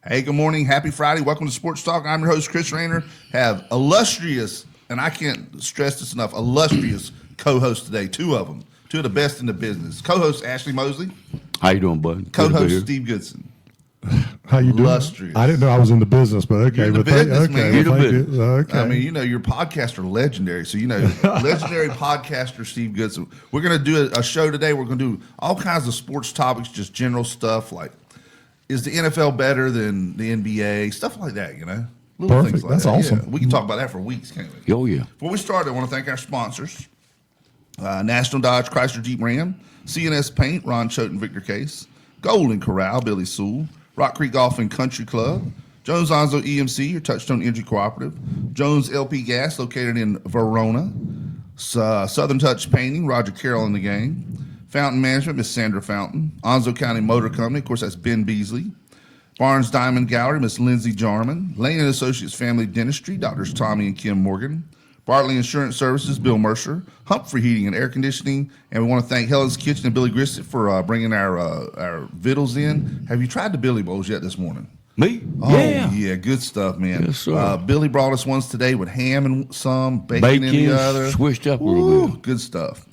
Hey, good morning. Happy Friday. Welcome to Sports Talk. I'm your host, Chris Raynor. Have illustrious, and I can't stress this enough, illustrious co-hosts today. Two of them. Two of the best in the business. Co-host Ashley Moseley. How you doing, bud? Co-host Steve Goodson. How you doing? Illustrious. I didn't know I was in the business, but okay. You're in the business, man. Well, You're thank you. Okay. I mean, you know, your podcasts are legendary. So, you know, legendary podcaster Steve Goodson. We're going to do a show today. We're going to do all kinds of sports topics, just general stuff like, is the NFL better than the NBA? Stuff like that, you know? Little Perfect. things like That's that. awesome. Yeah. We can talk about that for weeks, can't we? Oh, yeah. Before we start, I want to thank our sponsors. National Dodge Chrysler Jeep Ram, CNS Paint, Ron Choate, Victor Case, Golden Corral, Billy Sewell, Rock Creek Golf and Country Club, Jones Onzo EMC, your Touchstone Energy Cooperative, Jones LP Gas, located in Verona, Southern Touch Painting, Roger Carroll in the game, Fountain Management, Miss Sandra Fountain, Onzo County Motor Company, of course, that's Ben Beasley, Barnes Diamond Gallery, Miss Lindsay Jarman, Lane and Associates Family Dentistry, Doctors Tommy and Kim Morgan, Bartley Insurance Services, Bill Mercer, Humphrey Heating and Air Conditioning, and we want to thank Helen's Kitchen and Billy Grissett for bringing our vittles in. Have you tried the Billy Bowls yet this morning? Me? Oh, yeah. Good stuff, man. Yes, sir. Billy brought us ones today with ham and some, bacon in the other. Switched up a little bit. Good stuff.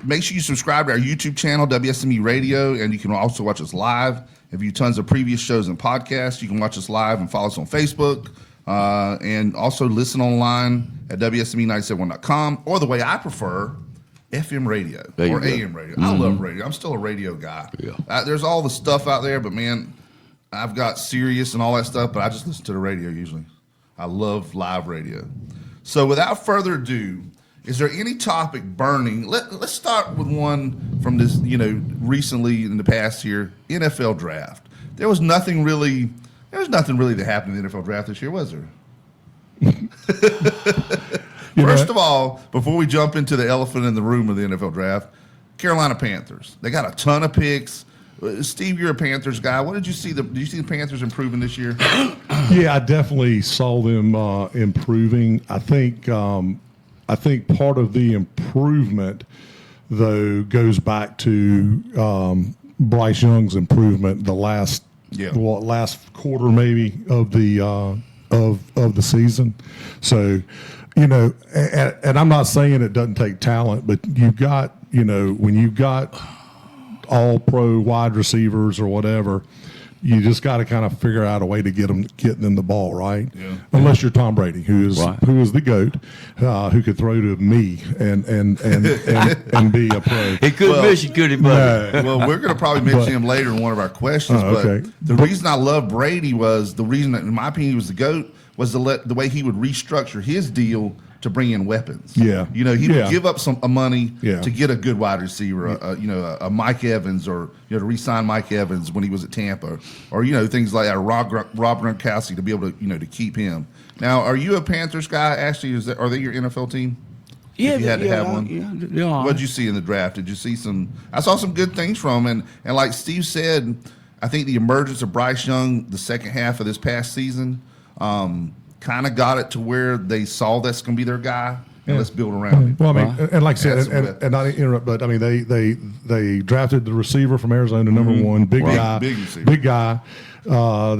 Make sure you subscribe to our YouTube channel, WSME Radio, and you can also watch us live. If you tons of previous shows and podcasts, you can watch us live and follow us on Facebook. And also listen online at WSME971.com, or the way I prefer, FM radio or AM radio. I love radio. I'm still a radio guy. Yeah. There's all the stuff out there, but man, I've got Sirius and all that stuff, but I just listen to the radio usually. I love live radio. So without further ado, is there any topic burning? Let's start with one from this, recently in the past year, NFL draft. There was nothing really that happened in the NFL draft this year, was there? First of all, before we jump into the elephant in the room of the NFL draft, Carolina Panthers. They got a ton of picks. Steve, you're a Panthers guy. What did you see? Did you see the Panthers improving this year? Yeah, I definitely saw them improving. I think part of the improvement, though, goes back to Bryce Young's improvement the last quarter maybe of the season. So, and I'm not saying it doesn't take talent, but you've got, when you've got all pro wide receivers or whatever, you just got to kind of figure out a way to getting them the ball, right? Yeah. Unless you're Tom Brady, who is the GOAT, who could throw to me and be a pro. He could miss you, could he, buddy? Well, we're going to probably mention him later in one of our questions. Okay. But the reason I love Brady was the reason that, in my opinion, he was the GOAT was the way he would restructure his deal to bring in weapons. Yeah. He would give up some money Yeah. to get a good wide receiver, a Mike Evans, or to re-sign Mike Evans when he was at Tampa, or things like that. Rob Gronkowski to be able to to keep him. Now, are you a Panthers guy? Ashley, are they your NFL team? Yeah, if you had to have one. Yeah. What did you see in the draft? Did you see some? I saw some good things from him, and like Steve said, I think the emergence of Bryce Young the second half of this past season kind of got it to where they saw that's going to be their guy, and let's build around him. Well, I mean, and like I said, and not to interrupt, but I mean, they drafted the receiver from Arizona, number one, big guy. They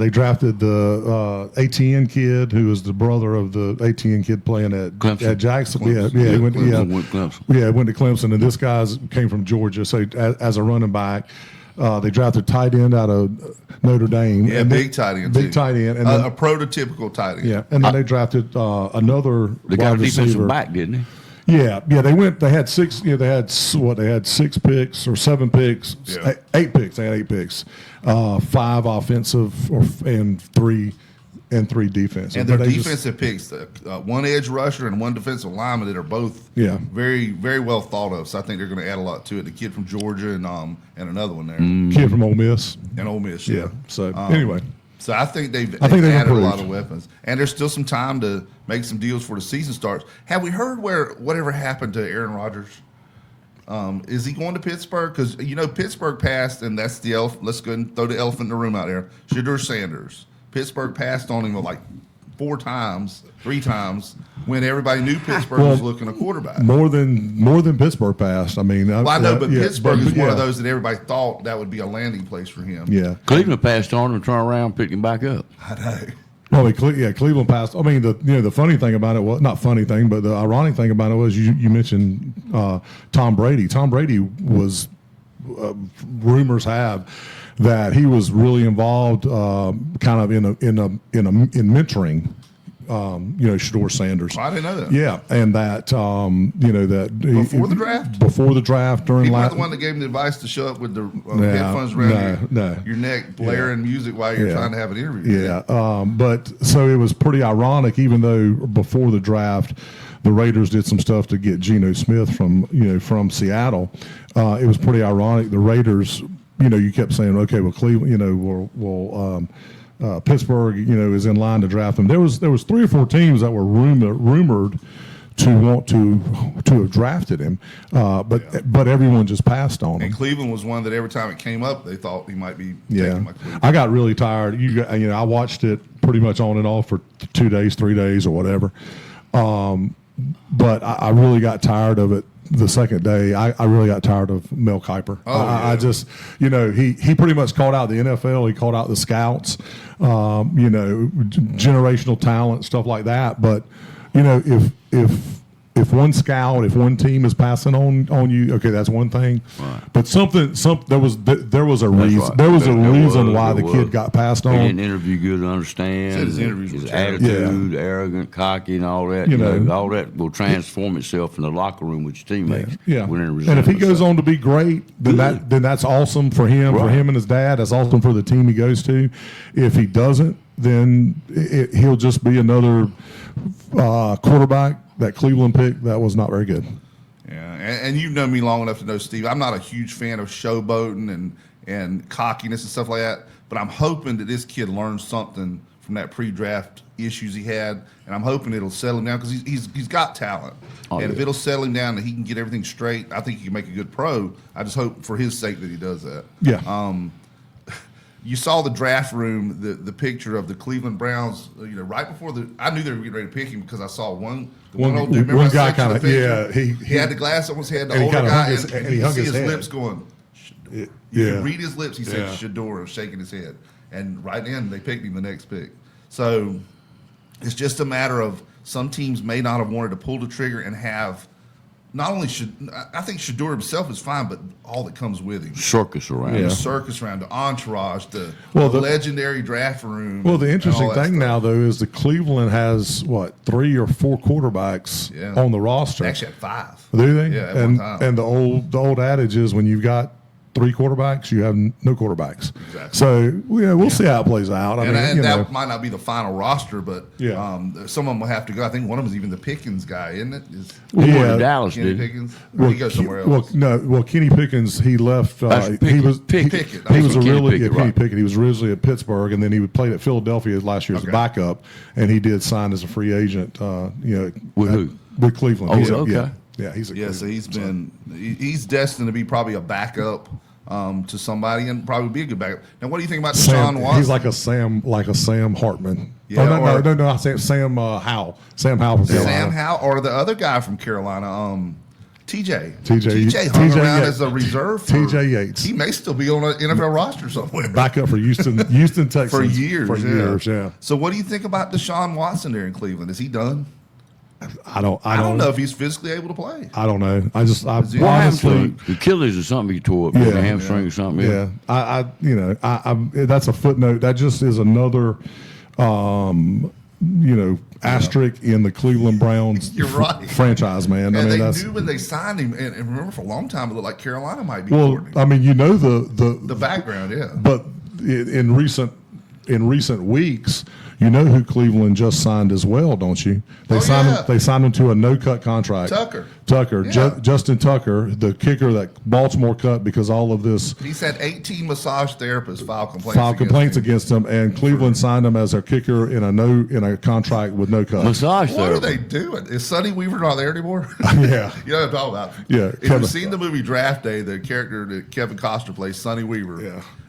drafted the ATN kid, who was the brother of the ATN kid playing at Jackson. He went to Clemson, and this guy came from Georgia, so as a running back. They drafted tight end out of Notre Dame. Yeah, big tight end. Big tight end. And then, a prototypical tight end. Yeah, and then they drafted another They got a wide receiver. defensive back, didn't they? Yeah. They had six. They had 6 picks or 7 picks, 8 picks. They had 8 picks, 5 offensive and 3 defensive. And their defensive picks, 1 edge rusher and 1 defensive lineman that are both very, very well thought of. So I think they're going to add a lot to it. The kid from Georgia and another one there. Kid from Ole Miss. And Ole Miss, yeah. So anyway. So I think they've added a lot of weapons. And there's still some time to make some deals before the season starts. Have we heard whatever happened to Aaron Rodgers? Is he going to Pittsburgh? Because, Pittsburgh passed, and that's the let's go ahead and throw the elephant in the room out there. Shedeur Sanders. Pittsburgh passed on him like 3 times when everybody knew Pittsburgh was looking a quarterback. More than Pittsburgh passed. I mean, Well, I know, but Pittsburgh is one of yeah. those that everybody thought that would be a landing place for him. Yeah. Cleveland passed on him, turned around, picked him back up. I know. Well, I mean, Cleveland passed. I mean, the funny thing about it was not funny thing, but the ironic thing about it was you mentioned Tom Brady. Tom Brady was rumors have that he was really involved, kind of in mentoring. Shador Sanders. I didn't know that. Yeah, and that that Before the draft? Before the draft, during He was the one that gave him the advice to show up with the headphones around your neck, blaring music while you're trying to have an interview. Yeah, but so it was pretty ironic, even though before the draft, the Raiders did some stuff to get Geno Smith from Seattle. It was pretty ironic. The Raiders, you kept saying, okay, well, Cleveland, Pittsburgh, is in line to draft him. There was 3 or 4 teams that were rumored to want to have drafted him, but everyone just passed on him. And Cleveland was one that every time it came up, they thought he might be Yeah, taken by Cleveland. I got really tired. I watched it pretty much on and off for 2 days, 3 days, or whatever. But I really got tired of it. The second day, I really got tired of Mel Kiper. I just, he pretty much called out the NFL. He called out the scouts, generational talent, stuff like that. But, if one scout, if one team is passing on you, okay, that's one thing. Right. But there was a reason. Right. There was a reason was, why the kid got passed on. He didn't interview good to understand. Said his interviews were his terrible. attitude, arrogant, cocky, and all that. All that will transform itself in the locker room with your teammates. Yeah. When And if he goes on to be great, then that's awesome for him, for him and his dad. That's awesome for the team he goes to. If he doesn't, then he'll just be another quarterback that Cleveland picked that was not very good. Yeah, and you've known me long enough to know, Steve, I'm not a huge fan of showboating and cockiness and stuff like that, but I'm hoping that this kid learns something from that pre-draft issues he had, and I'm hoping it'll settle him down because he's got talent. If it'll settle him down and he can get everything straight, I think he can make a good pro. I just hope for his sake that he does that. Yeah. You saw the draft room, the picture of the Cleveland Browns. Right before I knew they were getting ready to pick him because I saw one old dude. Remember one I guy sent you the kind of picture? He had the glass on his head. The and he older kinda guy, hung his- and and you he could hung see his his head. lips going. You could read his lips. He said Shador, shaking his head, and right then they picked him the next pick. So it's just a matter of some teams may not have wanted to pull the trigger and have. Not only I think Shador himself is fine, but all that comes with him. circus around. The circus around, the entourage, the legendary draft room. Well, the interesting and all that thing stuff. now, though, is the Cleveland has, 3 or 4 quarterbacks on the roster. They actually had 5. Do they? Yeah, at one time. And the old adage is when you've got 3 quarterbacks, you have no quarterbacks. Exactly. So we'll see how it plays out. And that might not be the final roster, but Yeah. some of them will have to go. I think one of them is even the Pickens guy, isn't it? He went Yeah. to Dallas, Kenny did he? Pickens? Or he goes somewhere else. Kenny Pickens, he left. That's He Pickett. was Pickett. He was Kenny Kenny Pickett, right. Pickett. He was originally at Pittsburgh, and then he played at Philadelphia last year as a backup, and he did sign as a free agent. With who? With Cleveland. Oh, He's okay. He's a Yeah, so Cleveland. he's destined to be probably a backup to somebody and probably be a good backup. Now, what do you think about Sam, Deshaun Watson? he's like a Sam Hartman. Yeah, no, Sam Howell. Sam Howell from Carolina. Sam Howell or the other guy from Carolina, TJ. TJ hung around Yates. as a reserve. TJ Yates. He may still be on an NFL roster somewhere. Backup for Houston Texans. For years. For years, yeah. So what do you think about Deshaun Watson there in Cleveland? Is he done? I don't know if he's physically able to play. I don't know. I he- What happened to the Achilles or something he tore up? Yeah. The hamstring or something? Yeah, that's a footnote. That just is another, asterisk in the Cleveland Browns You're right. franchise, man. And they that's knew when they signed him, and remember for a long time it looked like Carolina might be well. courting him. I mean, the Background, yeah. but in recent weeks, you know who Cleveland just signed as well, don't you? They signed him to a no-cut contract. Tucker, Yeah. Justin Tucker, the kicker that Baltimore cut because all of this He's had 18 massage therapists file complaints against him, and Cleveland signed him as their kicker in a contract with no cut. Massage What are therapy. they doing? Is Sonny Weaver not there anymore? Yeah. You know what I'm talking about? Yeah, If Kevin. you've seen the movie Draft Day, the character that Kevin Costner plays, Sonny Weaver.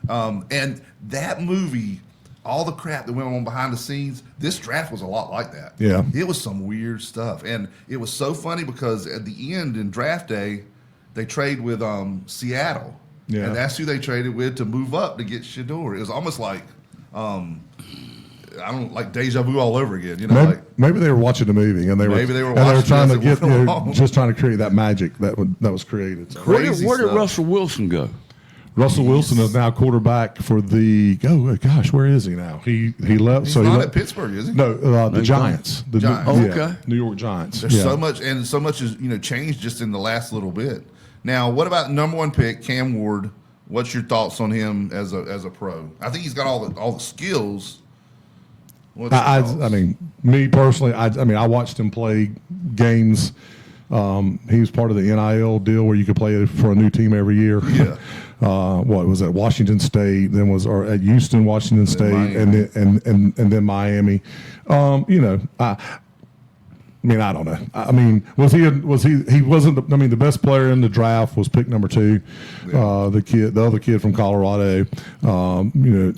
Yeah. And that movie all the crap that went on behind the scenes. This draft was a lot like that. Yeah. It was some weird stuff. And it was so funny because at the end in draft day, they trade with Seattle. Yeah. And that's who they traded with to move up to get Shador. It was almost like like deja vu all over again. You know, Maybe they were watching the movie and they were trying to get just trying to create that magic that was created. So. Where did Russell Wilson go? Russell Wilson is now quarterback for the. Oh gosh, where is he now? He left. He's so not he at Pittsburgh, is he? No, the Giants. The Giants. Okay. New York Giants. There's so much has changed just in the last little bit. Now, what about number 1 pick Cam Ward? What's your thoughts on him as a pro? I think he's got all the skills. I mean, me personally, I watched him play games. He was part of the NIL deal where you could play for a new team every year. Yeah. What was at Washington State? Then was at Houston, Washington State, and then Miami. I don't know. I mean, he wasn't. The best player in the draft was pick number 2, the other kid from Colorado.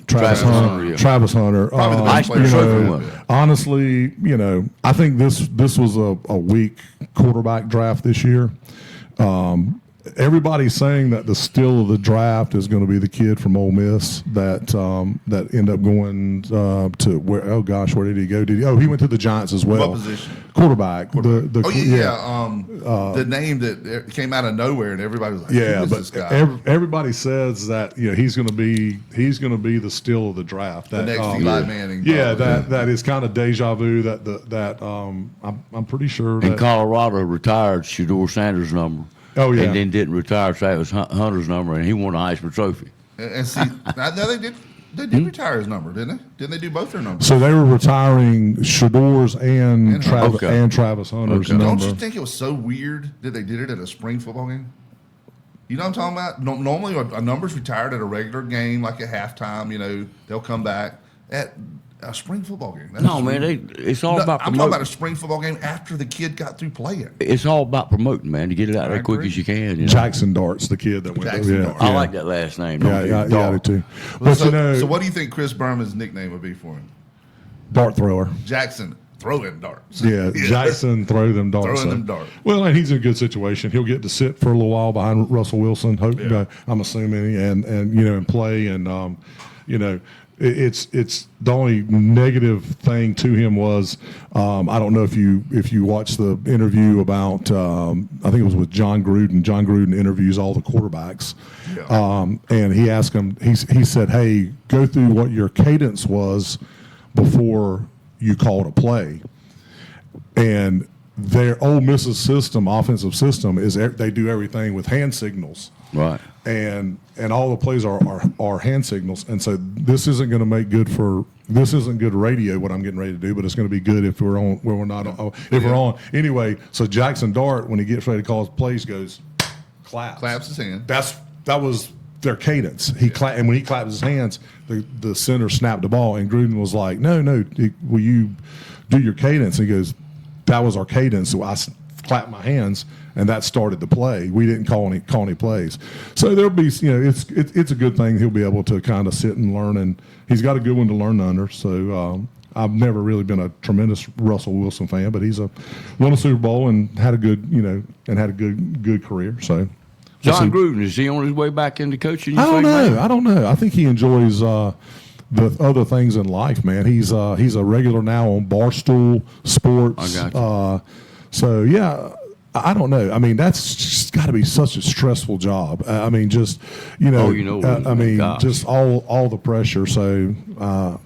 Travis Hunter. Yeah. Travis Hunter. Probably the best player. Honestly, I think this was a weak quarterback draft this year. Everybody's saying that the steal of the draft is going to be the kid from Ole Miss that end up going to where? Oh gosh, where did he go? He went to the Giants as well. What position? Quarterback. The name that came out of nowhere and everybody was like, yeah, who is but this guy? Everybody says that he's going to be the steal of the draft. The next Eli Manning. Yeah, that is kind of deja vu. I'm pretty sure. And Colorado retired Shador Sanders' number. Oh yeah, and then didn't retire Travis Hunter's number, and he won a Heisman Trophy. And see, now they did retire his number, didn't they? Didn't they do both their numbers? So they were retiring Shador's and Travis Hunter's number. Don't you think it was so weird that they did it at a spring football game? You know what I'm talking about? Normally, a number's retired at a regular game, like at halftime. They'll come back at a spring football game. It's all about promoting. I'm talking about a spring football game after the kid got through playing. It's all about promoting, man, to get it out there quick as you can. Jackson Dart's the kid that went there. I like that last name. Yeah, I do too. But so what do you think Chris Berman's nickname would be for him? Dart thrower. Jackson. Throwing darts. Yeah, Jackson throw them darts. Throwing them darts. Well, and he's in a good situation. He'll get to sit for a little while behind Russell Wilson. I'm assuming, and play, and it's the only negative thing to him was I don't know if you watched the interview about I think it was with John Gruden. John Gruden interviews all the quarterbacks, and he asked him. He said, "Hey, go through what your cadence was before you called a play," and their Ole Miss's offensive system is they do everything with hand signals. Right. And all the plays are hand signals, and so this isn't going to make this isn't good radio what I'm getting ready to do, but it's going to be good if we're on where we're not if we're on anyway. So Jackson Dart, when he gets ready to call his plays, goes claps his hand. That was their cadence. And when he clapped his hands, the center snapped the ball, and Gruden was like, "No, will you do your cadence?" And he goes, "That was our cadence." So I clapped my hands, and that started the play. We didn't call any plays. So there'll be, it's a good thing he'll be able to kind of sit and learn, and he's got a good one to learn under. So I've never really been a tremendous Russell Wilson fan, but he's won a Super Bowl and had a good, good career. So John Gruden, is he on his way back into coaching? I don't know. I think he enjoys the other things in life, man. He's a regular now on Barstool Sports. I got you. So yeah, I don't know. I mean, that's just got to be such a stressful job. I mean, just just all the pressure. So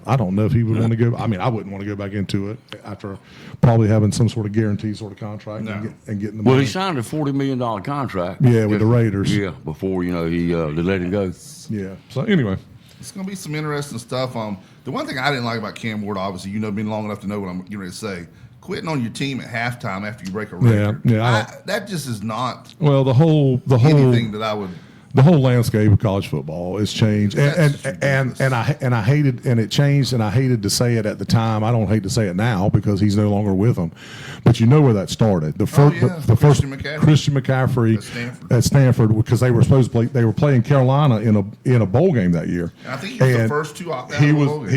I don't know if he would want to go. I mean, I wouldn't want to go back into it after probably having some sort of guaranteed sort of contract and getting the money. Well, he signed a $40 million contract. Yeah, with the Raiders. Yeah, before they let him go. Yeah. So anyway. It's going to be some interesting stuff. The one thing I didn't like about Cam Ward, obviously, been long enough to know what I'm getting ready to say. Quitting on your team at halftime after you break a record. Yeah. That just is not. Well, the whole anything that I would. the whole landscape of college football has changed, and I hated, and it changed, and I hated to say it at the time. I don't hate to say it now because he's no longer with them, but you know where that started. The first Christian McCaffrey at Stanford, because they were supposed to play. They were playing Carolina in a bowl game that year. And I think he was the first to opt out. He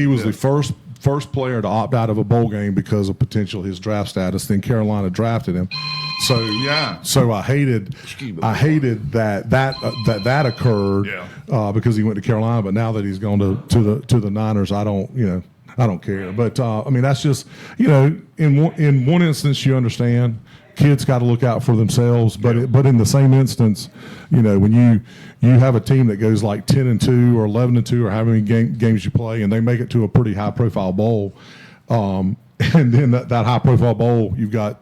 was the first player to opt out of a bowl game because of potential his draft status. Then Carolina drafted him. So I hated that occurred because he went to Carolina. But now that he's gone to the Niners, I don't care. But I mean, that's just, in one instance you understand kids got to look out for themselves, but in the same instance, when you have a team that goes like 10-2 or 11-2 or however many games you play, and they make it to a pretty high profile bowl, and then that high profile bowl, you've got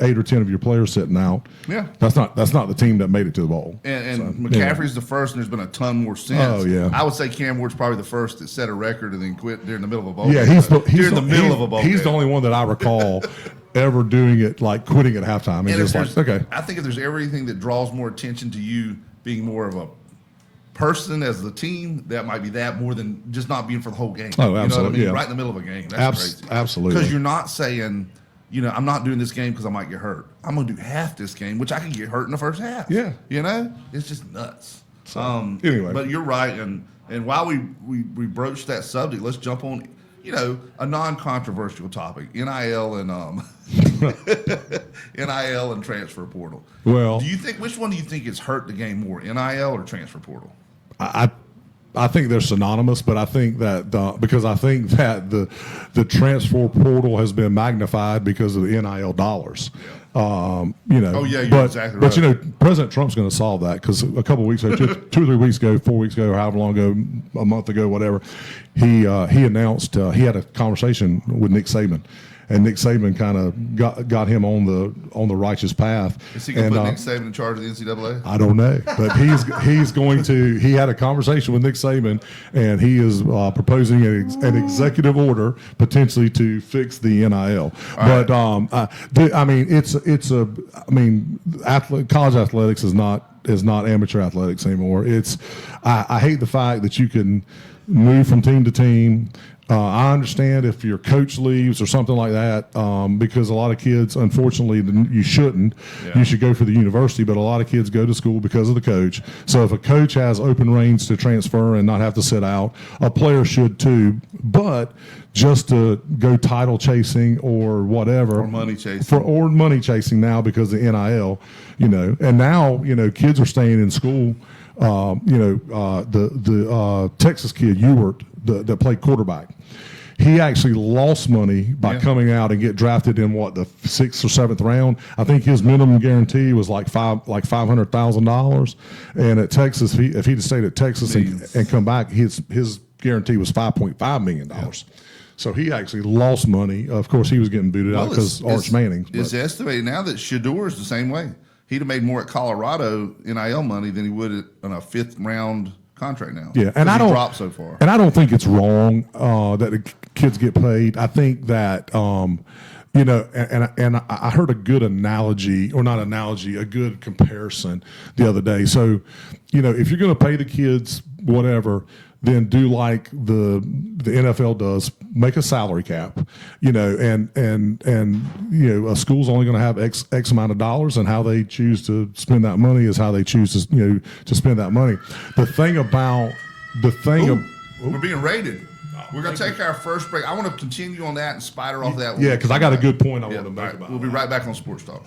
8 or 10 of your players sitting out. Yeah, that's not the team that made it to the bowl. And McCaffrey's the first, and there's been a ton more since. Oh yeah, I would say Cam Ward's probably the first that set a record and then quit during the middle of a bowl. Yeah, game. he's during the middle of a bowl. He's the only one that I recall ever doing it, like quitting at halftime. He's just like, okay. I think if there's everything that draws more attention to you being more of a person as the team, that might be that more than just not being for the whole game. Oh, absolutely. You know what I mean? Yeah. Right in the middle of a game. That's crazy. Absolutely. Because you're not saying, I'm not doing this game because I might get hurt. I'm going to do half this game, which I can get hurt in the first half. Yeah. It's just nuts. So, anyway. But you're right. And while we broached that subject, let's jump on, a non-controversial topic, NIL and NIL and transfer portal. Well, which one do you think has hurt the game more, NIL or transfer portal? I think they're synonymous, but I think that because I think that the transfer portal has been magnified because of the NIL dollars. Oh yeah, you're exactly right. But President Trump's going to solve that because a couple of weeks ago, 2 or 3 weeks ago, 4 weeks ago, or however long ago, a month ago, whatever, he announced he had a conversation with Nick Saban. And Nick Saban kind of got him on the righteous path. Is he going to put Nick Saban in charge of the NCAA? I don't know, but he's going to. He had a conversation with Nick Saban, and he is proposing an executive order potentially to fix the NIL. But college athletics is not amateur athletics anymore. I hate the fact that you can move from team to team. I understand if your coach leaves or something like that, because a lot of kids, unfortunately, you shouldn't. Yeah. You should go for the university, but a lot of kids go to school because of the coach. So if a coach has open reins to transfer and not have to sit out, a player should too. But just to go title chasing or whatever, or money chasing, or money chasing now because of NIL, and now kids are staying in school. The Texas kid Ewert that played quarterback, he actually lost money by coming out and get drafted in the 6th or 7th round. I think his minimum guarantee was like $500,000, and at Texas, if he'd stayed at Texas and come back, his guarantee was $5.5 million. Yeah. So he actually lost money. Of course, he was getting booted out because Arch Manning. It's estimated now that Shedeur is the same way. He'd have made more at Colorado NIL money than he would on a 5th round contract now. Yeah, and I don't dropped so far. And I don't think it's wrong that the kids get paid. I think that and I heard a good analogy, or not analogy, a good comparison the other day. So, if you're going to pay the kids whatever, then do like the NFL does, make a salary cap, and a school's only going to have X amount of dollars, and how they choose to spend that money is how they choose to spend that money. We're being rated. We're going to take our first break. I want to continue on that and spider off that. Yeah, because I got a good point I want to make about it. We'll be right back on Sports Talk.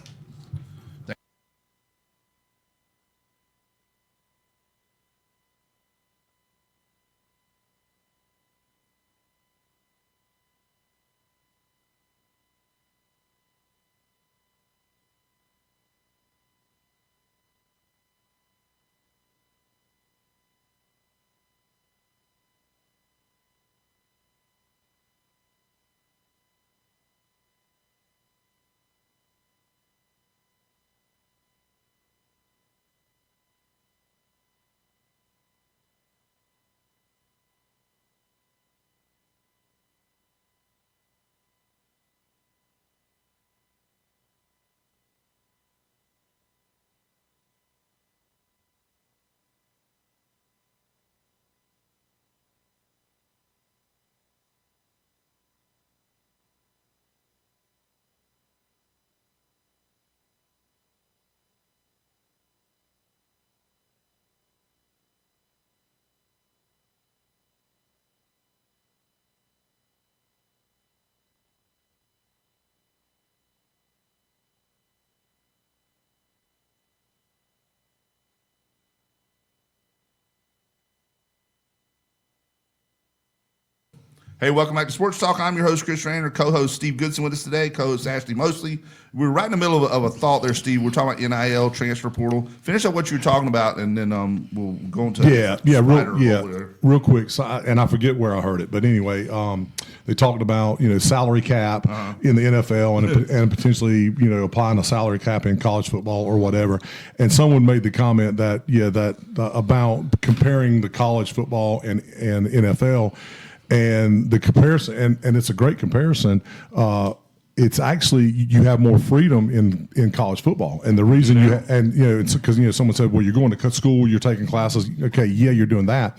Hey, welcome back to Sports Talk. I'm your host, Chris Raynor, co-host Steve Goodson with us today, co-host Ashley Moseley. We're right in the middle of a thought there, Steve. We're talking about NIL, transfer portal. Finish up what you were talking about, and then we'll go into real quick. So and I forget where I heard it, but anyway, they talked about salary cap in the NFL and potentially applying a salary cap in college football or whatever. And someone made the comment that about comparing the college football and NFL. And the comparison, and it's a great comparison. It's actually you have more freedom in college football, and the reason it's because someone said, well, you're going to school, you're taking classes. Okay, yeah, you're doing that,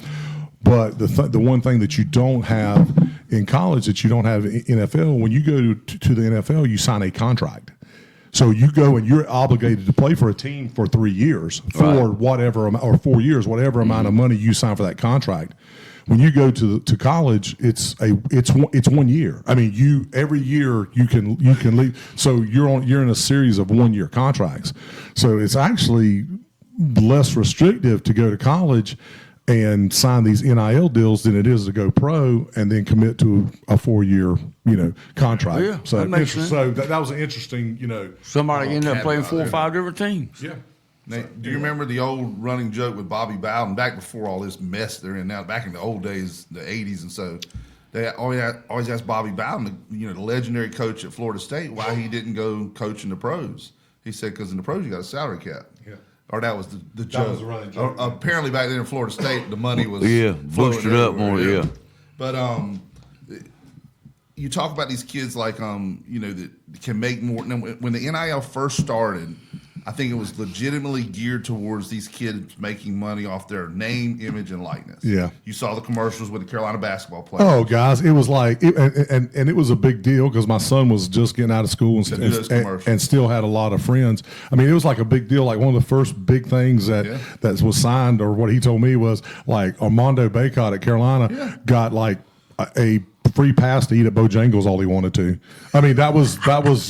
but the one thing that you don't have in college that you don't have in NFL, when you go to the NFL, you sign a contract. So you go and you're obligated to play for a team for 3 years, for whatever, or 4 years, whatever amount of money you sign for that contract. When you go to college, it's 1 year. I mean, every year you can leave. So you're in a series of 1 year contracts. So it's actually less restrictive to go to college and sign these NIL deals than it is to go pro and then commit to a 4 year contract. Yeah, so that makes sense. So that was an interesting Somebody ended up playing 4 or 5 different teams. Yeah. Now, do you remember the old running joke with Bobby Bowden back before all this mess they're in now? Back in the old days, the '80s, and so they always asked Bobby Bowden, the legendary coach at Florida State, why he didn't go coach in the pros. He said because in the pros you got a salary cap. Yeah. Or that was the joke. That was the running joke. Apparently back then in Florida State, the money was boosted up more. Yeah. But you talk about these kids like that can make more. When the NIL first started, I think it was legitimately geared towards these kids making money off their name, image, and likeness. Yeah. You saw the commercials with the Carolina basketball players. Oh, guys, it was like, and it was a big deal because my son was just getting out of school and still had a lot of friends. I mean, it was like a big deal. Like one of the first big things that was signed, or what he told me was like Armando Bacot at Carolina got like a free pass to eat at Bojangles all he wanted to. I mean, that was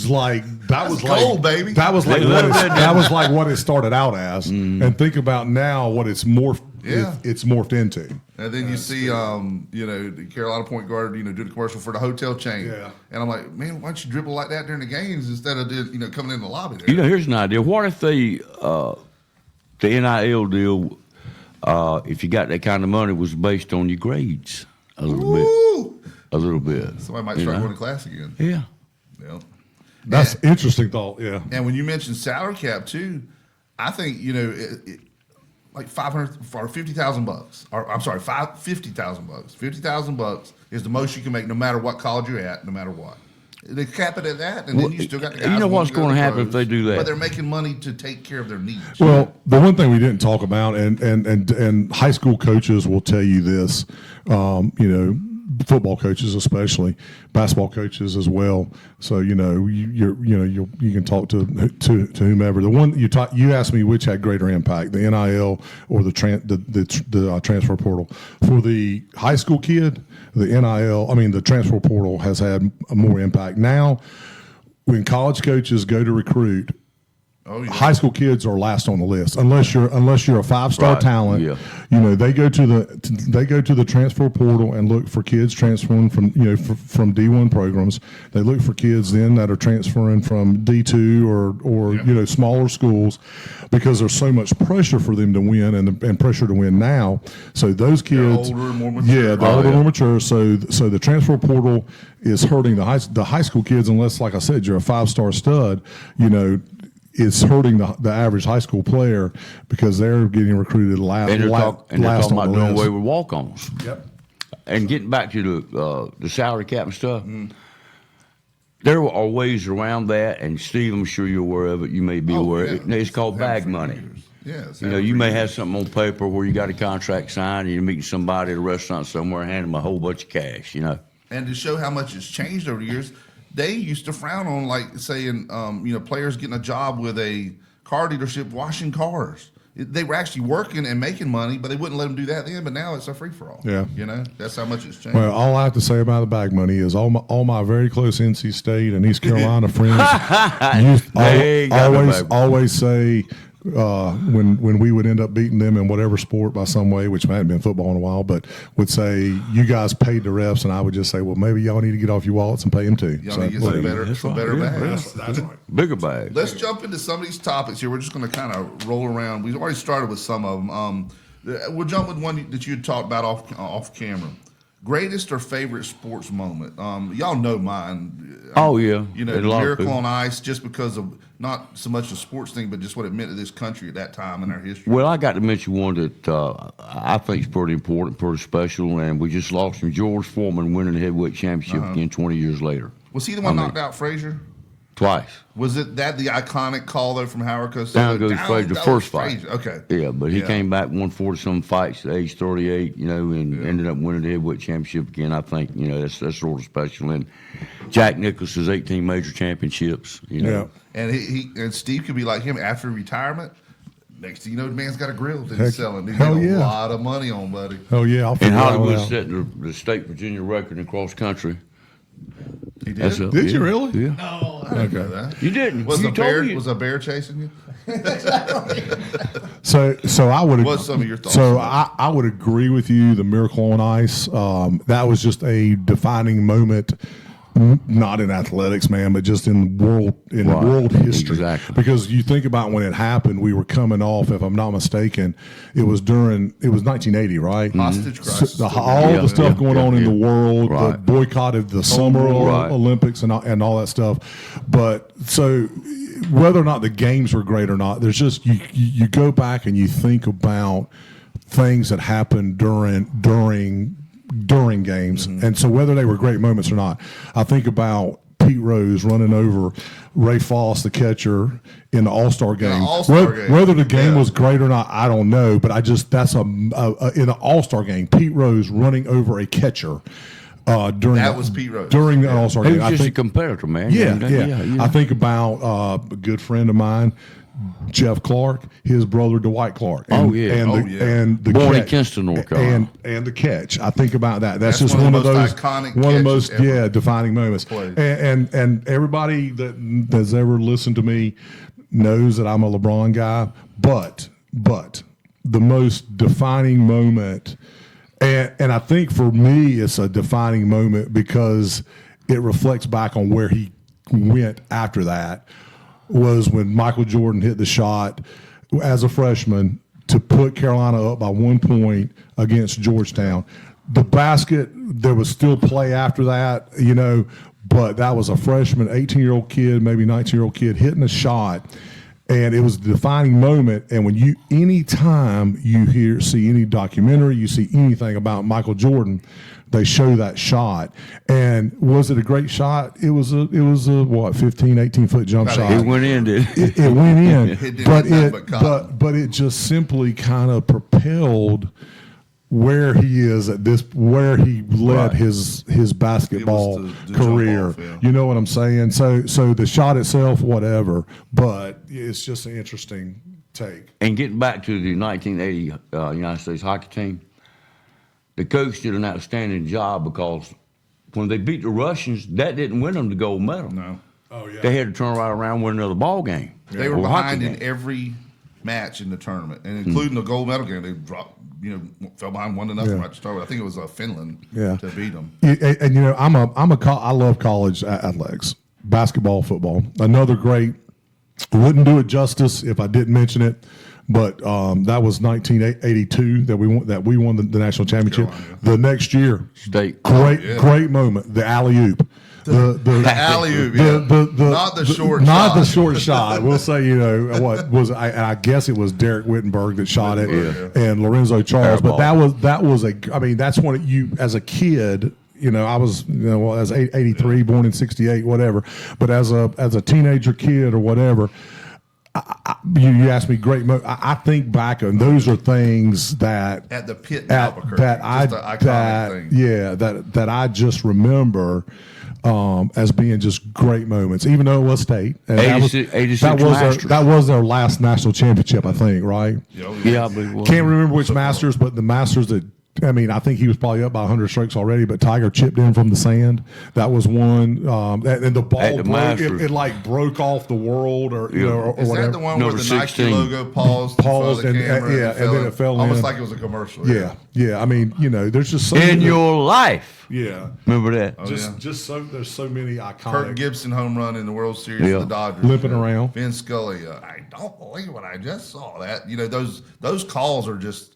like gold, baby. That was like what it started out as. And think about now what it's morphed. It's morphed into. And then you see, the Carolina point guard, do the commercial for the hotel chain. Yeah. And I'm like, man, why don't you dribble like that during the games instead of coming in the lobby there? Here's an idea. What if the NIL deal, if you got that kind of money, was based on your grades a little bit? A little bit. Somebody might start going to class again. Yeah. Yep. That's interesting thought. Yeah. And when you mentioned salary cap too, I think like $500 or $50,000, or I'm sorry, $50,000. $50,000 is the most you can make, no matter what college you're at, no matter what. They cap it at that, and then you still got the guys. You know what's going to happen if they do that? But they're making money to take care of their needs. Well, the one thing we didn't talk about, and high school coaches will tell you this, football coaches especially, basketball coaches as well. So you can talk to whomever. The one you asked me which had greater impact, the NIL or the transfer portal. For the high school kid, the transfer portal has had more impact. Now, when college coaches go to recruit, high school kids are last on the list unless you're a 5-star talent. Yeah. They go to the transfer portal and look for kids transferring from D1 programs. They look for kids then that are transferring from D2 or smaller schools, because there's so much pressure for them to win and pressure to win now. So those kids, they're older, more mature. They're older, more mature. So the transfer portal is hurting the high school kids, unless, like I said, you're a 5-star stud. It's hurting the average high school player because they're getting recruited last. And they're talking about doing away with walk-ons. Yep. And getting back to the salary cap and stuff, there are ways around that. And Steve, I'm sure you're aware of it. You may be aware of it. It's called bag money. Yes. You may have something on paper where you got a contract signed, and you're meeting somebody at a restaurant somewhere, and hand them a whole bunch of cash. And to show how much it's changed over the years, they used to frown on, like, saying, players getting a job with a car dealership washing cars. They were actually working and making money, but they wouldn't let them do that then. But now it's a free-for-all. Yeah. That's how much it's changed. Well, all I have to say about the bag money is all my very close NC State and East Carolina friends always say when we would end up beating them in whatever sport by some way, which hadn't been football in a while, but would say, you guys paid the refs, and I would just say, well, maybe y'all need to get off your wallets and pay them too. Y'all need to get some better bags. That's right. Bigger bag. Let's jump into some of these topics here. We're just going to kind of roll around. We've already started with some of them. We'll jump with one that you had talked about off camera. Greatest or favorite sports moment? Y'all know mine. Oh, yeah. You know, A the lot of Miracle people. on Ice, just because of not so much the sports thing, but just what it meant to this country at that time in our history. Well, I got to mention one that I think is pretty important, pretty special, and we just lost him. George Foreman winning the heavyweight championship again 20 years later. Was he the one knocked out Frazier? Twice. Was it that the iconic call though from Howard Cosell? Down goes Frazier, the first fight. Okay. Yeah, but he came back, won 40-some fights at age 38, and ended up winning the heavyweight championship again. I think, that's sort of special. And Jack Nicklaus's 18 major championships, Yeah. And he and Steve could be like him after retirement. Next thing you know, the man's got a grill that he's selling. He hell made a yeah. lot of money on, buddy. Oh, yeah. I'll And figure that one Hollywood out. set the state Virginia record in cross country. He did. Did you really? Yeah. No, I didn't know that. You didn't. Was You a told bear? me. Was a bear chasing you? So I would. What's some of your thoughts So on I would agree with you. The Miracle on Ice. That was just a defining moment. Not in athletics, man, but just in world Right. world history. Exactly. Because you think about when it happened, we were coming off. If I'm not mistaken, it was 1980, right? Hostage crisis. So all Yeah, the stuff yeah, going yeah, on in yeah. the world, the Right. boycotted the Summer Right. Olympics and all that stuff. But so whether or not the games were great or not, there's just you go back and you think about things that happened during games, and so whether they were great moments or not, I think about Pete Rose running over Ray Foss, the catcher, in the All-Star game. All-Star game. Whether the game Yeah. was great or not, I don't know, but that's in the All-Star game, Pete Rose running over a catcher during That was Pete Rose. during the All-Star He game. was I just think, a competitor, man. yeah. I think about a good friend of mine, Jeff Clark, his brother Dwight Clark. Oh, yeah. And the Born in catch, Kinston, North Carolina. and the catch. I think about that. That's That's just one of the those most iconic one of the catches most ever defining moments. played. And everybody that has ever listened to me knows that I'm a LeBron guy. But the most defining moment, and I think for me it's a defining moment because it reflects back on where he went after that, was when Michael Jordan hit the shot as a freshman to put Carolina up by 1 point against Georgetown. The basket, there was still play after that, but that was a freshman, 18-year-old kid, maybe 19-year-old kid hitting a shot. And it was a defining moment. And when anytime you see any documentary, you see anything about Michael Jordan, they show that shot. And was it a great shot? It was a 15, 18-foot jump shot. It went in, did it? It went in, It didn't hit nothing but cotton. but it just simply kind of propelled where he is where he led Right. his basketball the career. jump off, yeah. You know what I'm saying? So the shot itself, whatever, but it's just an interesting take. And getting back to the 1980 United States hockey team, the coach did an outstanding job because when they beat the Russians, that didn't win them the gold medal. No. Oh yeah. They had to turn right around and win another ball game. They were Or hockey behind in game. every match in the tournament, and including the gold medal game. They dropped, fell behind 1-0 Yeah. right to start with. I think it was Finland Yeah. to beat them. And I love college athletics, basketball, football. Another great. Wouldn't do it justice if I didn't mention it, but that was 1982 that we won the national championship. Carolina. The next year, State. great moment, the alley oop. The alley-oop, not the short not shot. the short shot. We'll say, what was I guess it was Derek Wittenberg that shot it, and Lorenzo Charles. But that was that's when you as a kid. I was, as 83, born in 68, whatever. But as a teenager kid or whatever, you asked me I think back, and those are things that At the pit in Albuquerque. that Just an iconic thing. that I just remember as being just great moments, even though it was state. And 86 Masters. that was their last national championship, I think, right? Yeah, I believe it was. Can't remember which Masters, but the Masters that I mean, I think he was probably up by 100 strokes already, but Tiger chipped in from the sand. That was one. And the ball At the broke. Masters. It like broke off the world or, you Yeah. know, or Is whatever. that the one Number where the Nike 16. logo paused in front of the and, camera yeah, and then it fell almost in. like it was a commercial. Yeah. I mean, you know, there's just so In many. your life. Yeah. Remember that? Just so there's so many Kirk iconic. Gibson home run in the World Series Yeah. for the Dodgers. Limping around. Vin Scully. I don't believe what I just saw. That, you know, those calls are just.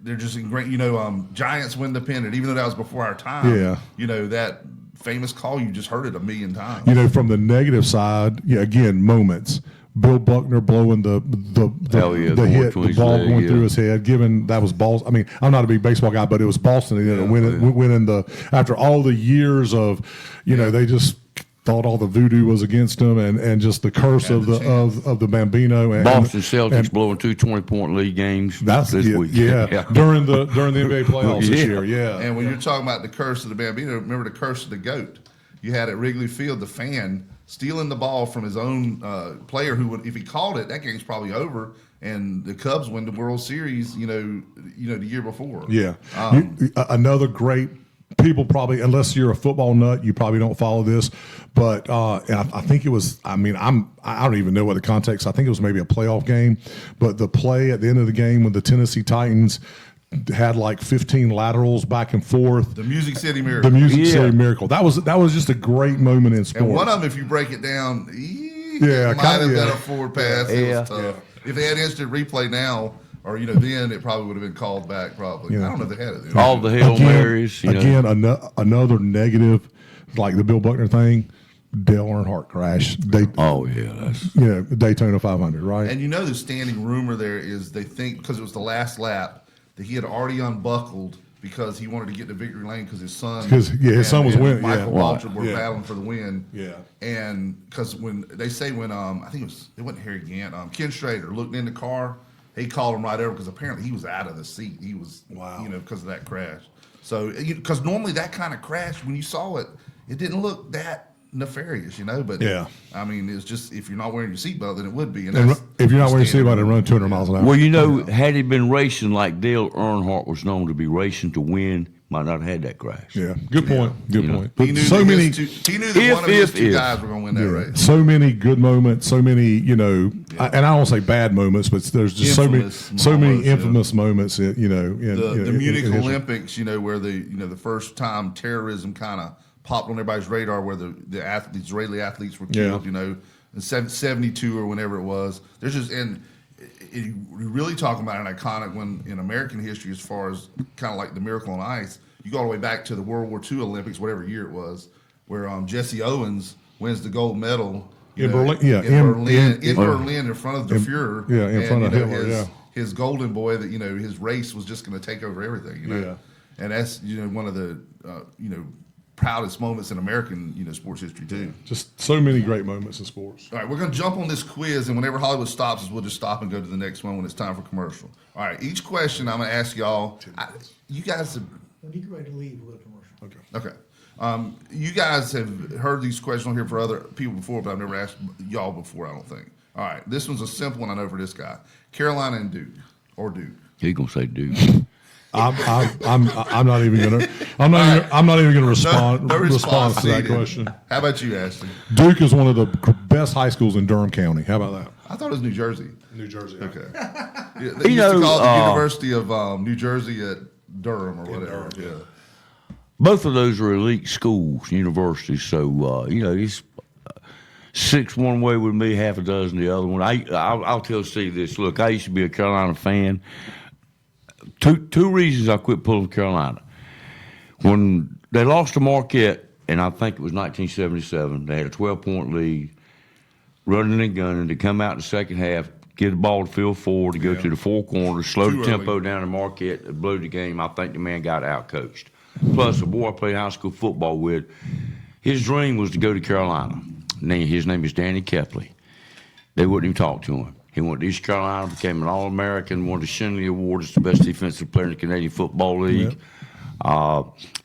They're just great. You know, Giants win the pennant, even though that was before our time. Yeah. You know, that famous call, you just heard it a million times. You know, from the negative side, yeah, again, moments. Bill Buckner blowing the Hell yeah, the going hit, through the his ball leg, going yeah. through his head. Given that was Boston. I mean, I'm not a big baseball guy, but it was Boston. You know, winning the after all the years of, you know, they just thought all the voodoo was against them, and just the curse of the Bambino and Boston Celtics and blowing 2 20-point lead games that's this yeah, week. yeah. during the NBA playoffs this Yeah. year. Yeah, And when you're talking about the curse of the Bambino, remember the curse of the GOAT. You had at Wrigley Field the fan stealing the ball from his own player who would, if he called it, that game's probably over, and the Cubs win the World Series. You know, the year before. Yeah. Another great. People probably, unless you're a football nut, you probably don't follow this. But and I think it was. I mean, I don't even know what the context. I think it was maybe a playoff game. But the play at the end of the game when the Tennessee Titans had like 15 laterals back and forth. The Music City Miracle. The Music City Miracle. That was just a great moment in sports. And one of them, if you break it down, Yeah, it might have kinda, been yeah. a forward pass. It was tough. If they had instant replay now, or then it probably would have been called back. Probably. Yeah. I don't know if they had it then. All the Hail Marys. You know. Again, another negative, like the Bill Buckner thing. Dale Earnhardt crash. Oh yeah, that's Daytona 500, right? And you know the standing rumor there is they think because it was the last lap that he had already unbuckled because he wanted to get to victory lane because his son. His son was winning. Michael Yeah. Waltrip were Yeah. battling for the win. Yeah. And because when I think it wasn't Harry Gant, Ken Schrader looked in the car, he called him right over because apparently he was out of the seat. He was, because of that crash. So because normally that kind of crash, when you saw it, it didn't look that nefarious, But I mean, it's just if you're not wearing your seatbelt, then it would be. And if you're not wearing your seatbelt, then run 200 miles an hour. Well, had he been racing like Dale Earnhardt was known to be racing to win, might not have had that crash. Yeah, good point. Good point. He knew So that many. he knew that one of his two guys were going to win that race. So many good moments, so many, and I don't say bad moments, but there's just so many infamous moments, The Munich in history. Olympics, where the first time terrorism kind of popped on everybody's radar, where the Israeli athletes were killed, in 72 or whenever it was. There's just you're really talking about an iconic one in American history as far as kind of like the Miracle on Ice. You go all the way back to the World War II Olympics, whatever year it was, where Jesse Owens wins the gold medal In Berlin, in Berlin in front of the Fuhrer. in front of Hitler, his golden boy that his race was just going to take over everything. And that's one of the proudest moments in American sports history too. Just so many great moments in sports. All right, we're going to jump on this quiz, and whenever Hollywood stops us, we'll just stop and go to the next one when it's time for commercial. All right, each question I'm going to ask y'all. You guys have. When you get ready to leave, we'll go to commercial. Okay. You guys have heard these questions on here for other people before, but I've never asked y'all before, I don't think. All right, this one's a simple one I know for this guy. Carolina and Duke, or Duke. He gonna say Duke. I'm not even gonna respond No response to that needed. question. How about you, Ashley? Duke is one of the best high schools in Durham County. How about that? I thought it was New Jersey. New Jersey. Okay. They used to call it the University of New Jersey at Durham or whatever. Yeah. Both of those are elite schools, universities. So he's 6 one way with me, half a dozen the other one. I'll tell Steve this. Look, I used to be a Carolina fan. Two reasons I quit pulling Carolina. When they lost to Marquette, and I think it was 1977, they had a 12-point lead, running and gunning to come out in the second half, get the ball to field forward, to go to the four corners, slow the tempo down to Marquette, and blow the game. I think the man got out-coached. Plus, the boy I played high school football with, his dream was to go to Carolina. His name is Danny Kepley. They wouldn't even talk to him. He went to East Carolina, became an All-American, won the Shinley Award as the best defensive player in the Canadian Football League.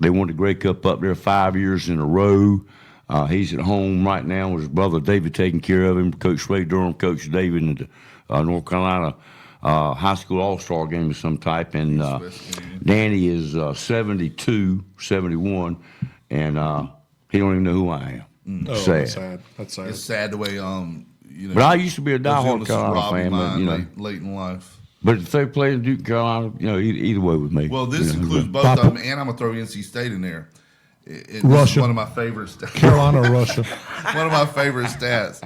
They won the Grey Cup up there 5 years in a row. He's at home right now with his brother David taking care of him. Coach Ray Durham coached David in the North Carolina high school all-star game of some type, and East-West game. Danny is 72, 71, and he don't even know who I am. Oh, Sad. that's sad. That's sad. It's sad the way But I used to be a those diehard illnesses Carolina rob your fan, but mind you know. late in life. But if they play in Duke, Carolina, either way with me. Well, this you know, includes both of them, and I'm gonna throw NC State in there. This is Russia. one of my favorite stats. Carolina or Russia? One of my favorite stats.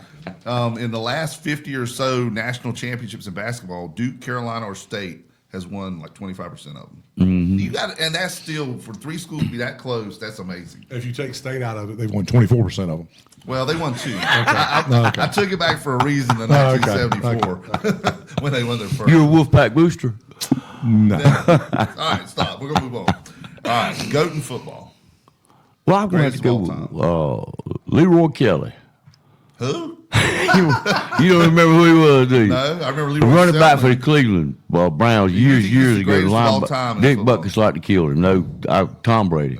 In the last 50 or so national championships in basketball, Duke, Carolina, or State has won like 25% of them. Mm-hmm. You got, and that's still for three schools to be that close. That's amazing. If you take State out of it, they've won 24% of them. Well, they won two. I took it back for a reason in 1974 when they won their first. You're a Wolfpack booster. No. All right, stop. We're gonna move on. All right, Goodson football. Well, I'm going to Greatest go of all with Leroy Kelly. Who? You don't remember who he was, do you? No, I remember The Leroy running back for Selman. the Cleveland Browns You years think he's the ago. greatest of all time in Dick football? Buckets like to kill him. No, Tom Brady.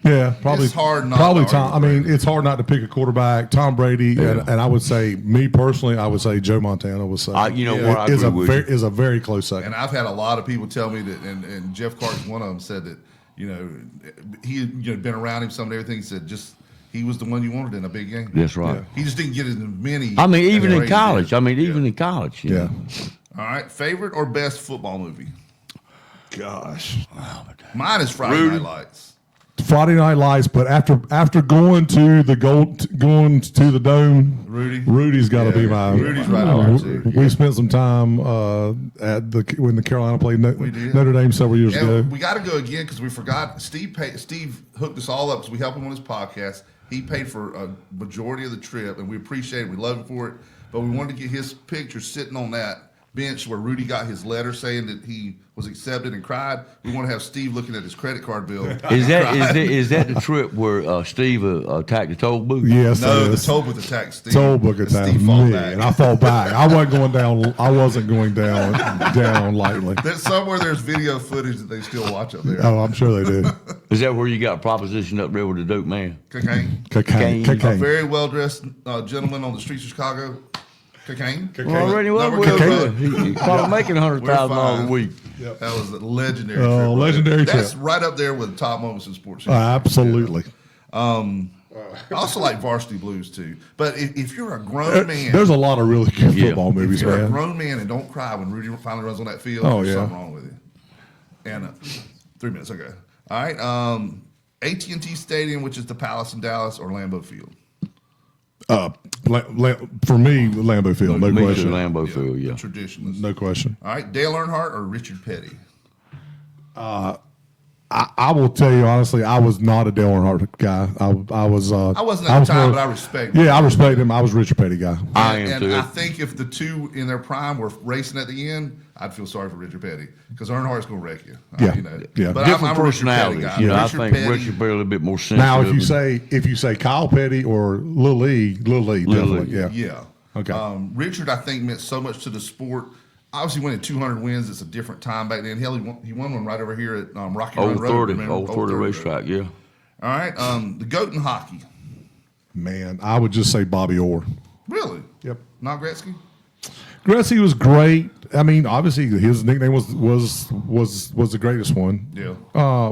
Yeah, probably. It's hard not Probably to Tom. I argue mean, Brady. it's hard not to pick a quarterback. Tom Brady, and I would say, me personally, I would say Joe Montana was. You know what? I is agree with you. is a very close second. And I've had a lot of people tell me that, and Jeff Clark's one of them, said that he had been around him some and everything. He said he was the one you wanted in a big game. That's right. He just didn't get as many. I mean, as even in Brady college. did. I mean, even in college. you Yeah. know. All right, favorite or best football movie? Gosh. Mine is Friday Rudy. Night Lights. Friday Night Lights, but after going to the dome, Rudy's got to be my. Rudy's right up there, too. We spent some time when the Carolina played did. Notre Dame several years And ago. we got to go again because we forgot. Steve hooked us all up because we helped him on his podcast. He paid for a majority of the trip, and we appreciate it. We love him for it. But we wanted to get his picture sitting on that bench where Rudy got his letter saying that he was accepted and cried. We want to have Steve looking at his credit card bill. Is that the trip where Steve attacked the toll booth? Yes, No, it the is. toll booth attack Steve. Toll book And attack Steve fall me, back. and I fall back. I wasn't going down. I wasn't going down lightly. There's somewhere there's video footage that they still watch up there. Oh, I'm sure they do. Is that where you got a proposition up there with the dope man? Cocaine. Cocaine. Cocaine. A very well dressed gentleman on the streets of Chicago. Cocaine. Well, already No, well, we're well, good. He probably making $100,000 fine. a week. That was a legendary Oh, trip. legendary That's trip. right up there with top moments in sports. Absolutely. I also like Varsity Blues too. But if you're a grown man, There's a lot of really good Yeah. football if movies, you're a man. grown man and don't cry when Rudy finally runs on that field, Oh, there's yeah. something wrong with you. And 3 minutes, okay. All right. AT&T Stadium, which is the Palace in Dallas, or Lambeau Field. For me, Lambeau Field, no Me too, question. Lambeau Field, yeah. Traditionalist. No question. All right. Dale Earnhardt or Richard Petty? I will tell you honestly, I was not a Dale Earnhardt guy. I was. I wasn't at the time, but I respect him. Yeah, I respect him. I was a Richard Petty guy. I am And too. I think if the two in their prime were racing at the end, I'd feel sorry for Richard Petty because Earnhart's going to wreck you. Yeah, yeah. But Different I'm a Richard Petty personalities. guy. You know, Richard I think Petty, Richard Petty a little bit more sensitive. Now, if you say Kyle Petty or Lil Lee, definitely, Lee. yeah. Yeah. Okay. Richard, I think, meant so much to the sport. Obviously, winning 200 wins, it's a different time back then. Hell, he won one right over here at Rocky Run Old Road. 30, remember? Old 30 racetrack, yeah. All right. The GOAT in hockey. Man, I would just say Bobby Orr. Really? Yep. Not Gretzky? Gretzky was great. I mean, obviously his nickname was the greatest one. Yeah.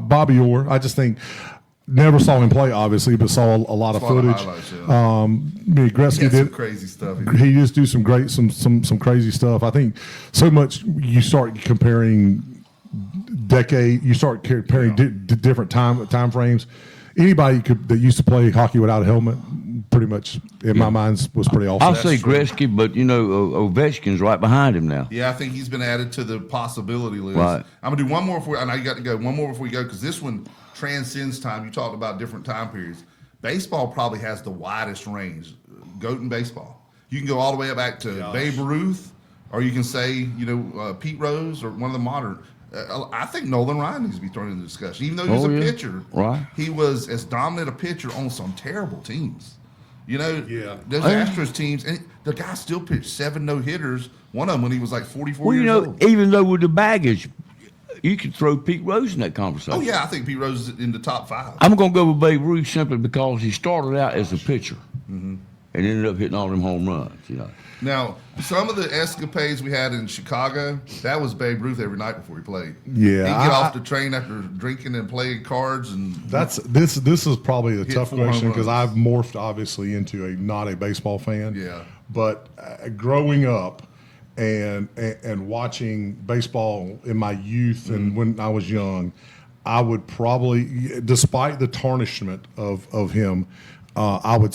Bobby Orr. I just think never saw him play, obviously, but saw a lot of A lot of footage. highlights, yeah. Gretzky He had some did. crazy stuff. He just do some great, some crazy stuff. I think so much you start comparing different time frames. Anybody that used to play hockey without a helmet, pretty much in my mind was pretty awesome. I'll say true. Gretzky, but Ovechkin's right behind him now. Yeah, I think he's been added to the possibility list. Right. I'm gonna do one more before I know you got to go. One more before we go because this one transcends time. You talked about different time periods. Baseball probably has the widest range. GOAT in baseball. You can go all the way back to Babe Ruth, or you can say Pete Rose or one of the modern. I think Nolan Ryan needs to be thrown into the discussion, even though he was Oh, a yeah. pitcher. Right. He was as dominant a pitcher on some terrible teams. Yeah. Those Astros teams, and the guy still pitched 7 no-hitters. One of them when he was like 44 Well, years old. even though with the baggage, you could throw Pete Rose in that conversation. Oh, yeah, I think Pete Rose is in the top 5. I'm going to go with Babe Ruth simply because he started out as a pitcher. Mm-hmm. and ended up hitting all them home runs. Now, some of the escapades we had in Chicago, that was Babe Ruth every night before he played. Yeah, He'd get off the train after drinking and playing cards, and this is probably the tough 4 home question because runs. I've morphed obviously into not a baseball fan. Yeah. But growing up and watching baseball in my youth and when I was young, I would probably, despite the tarnishment of him, I would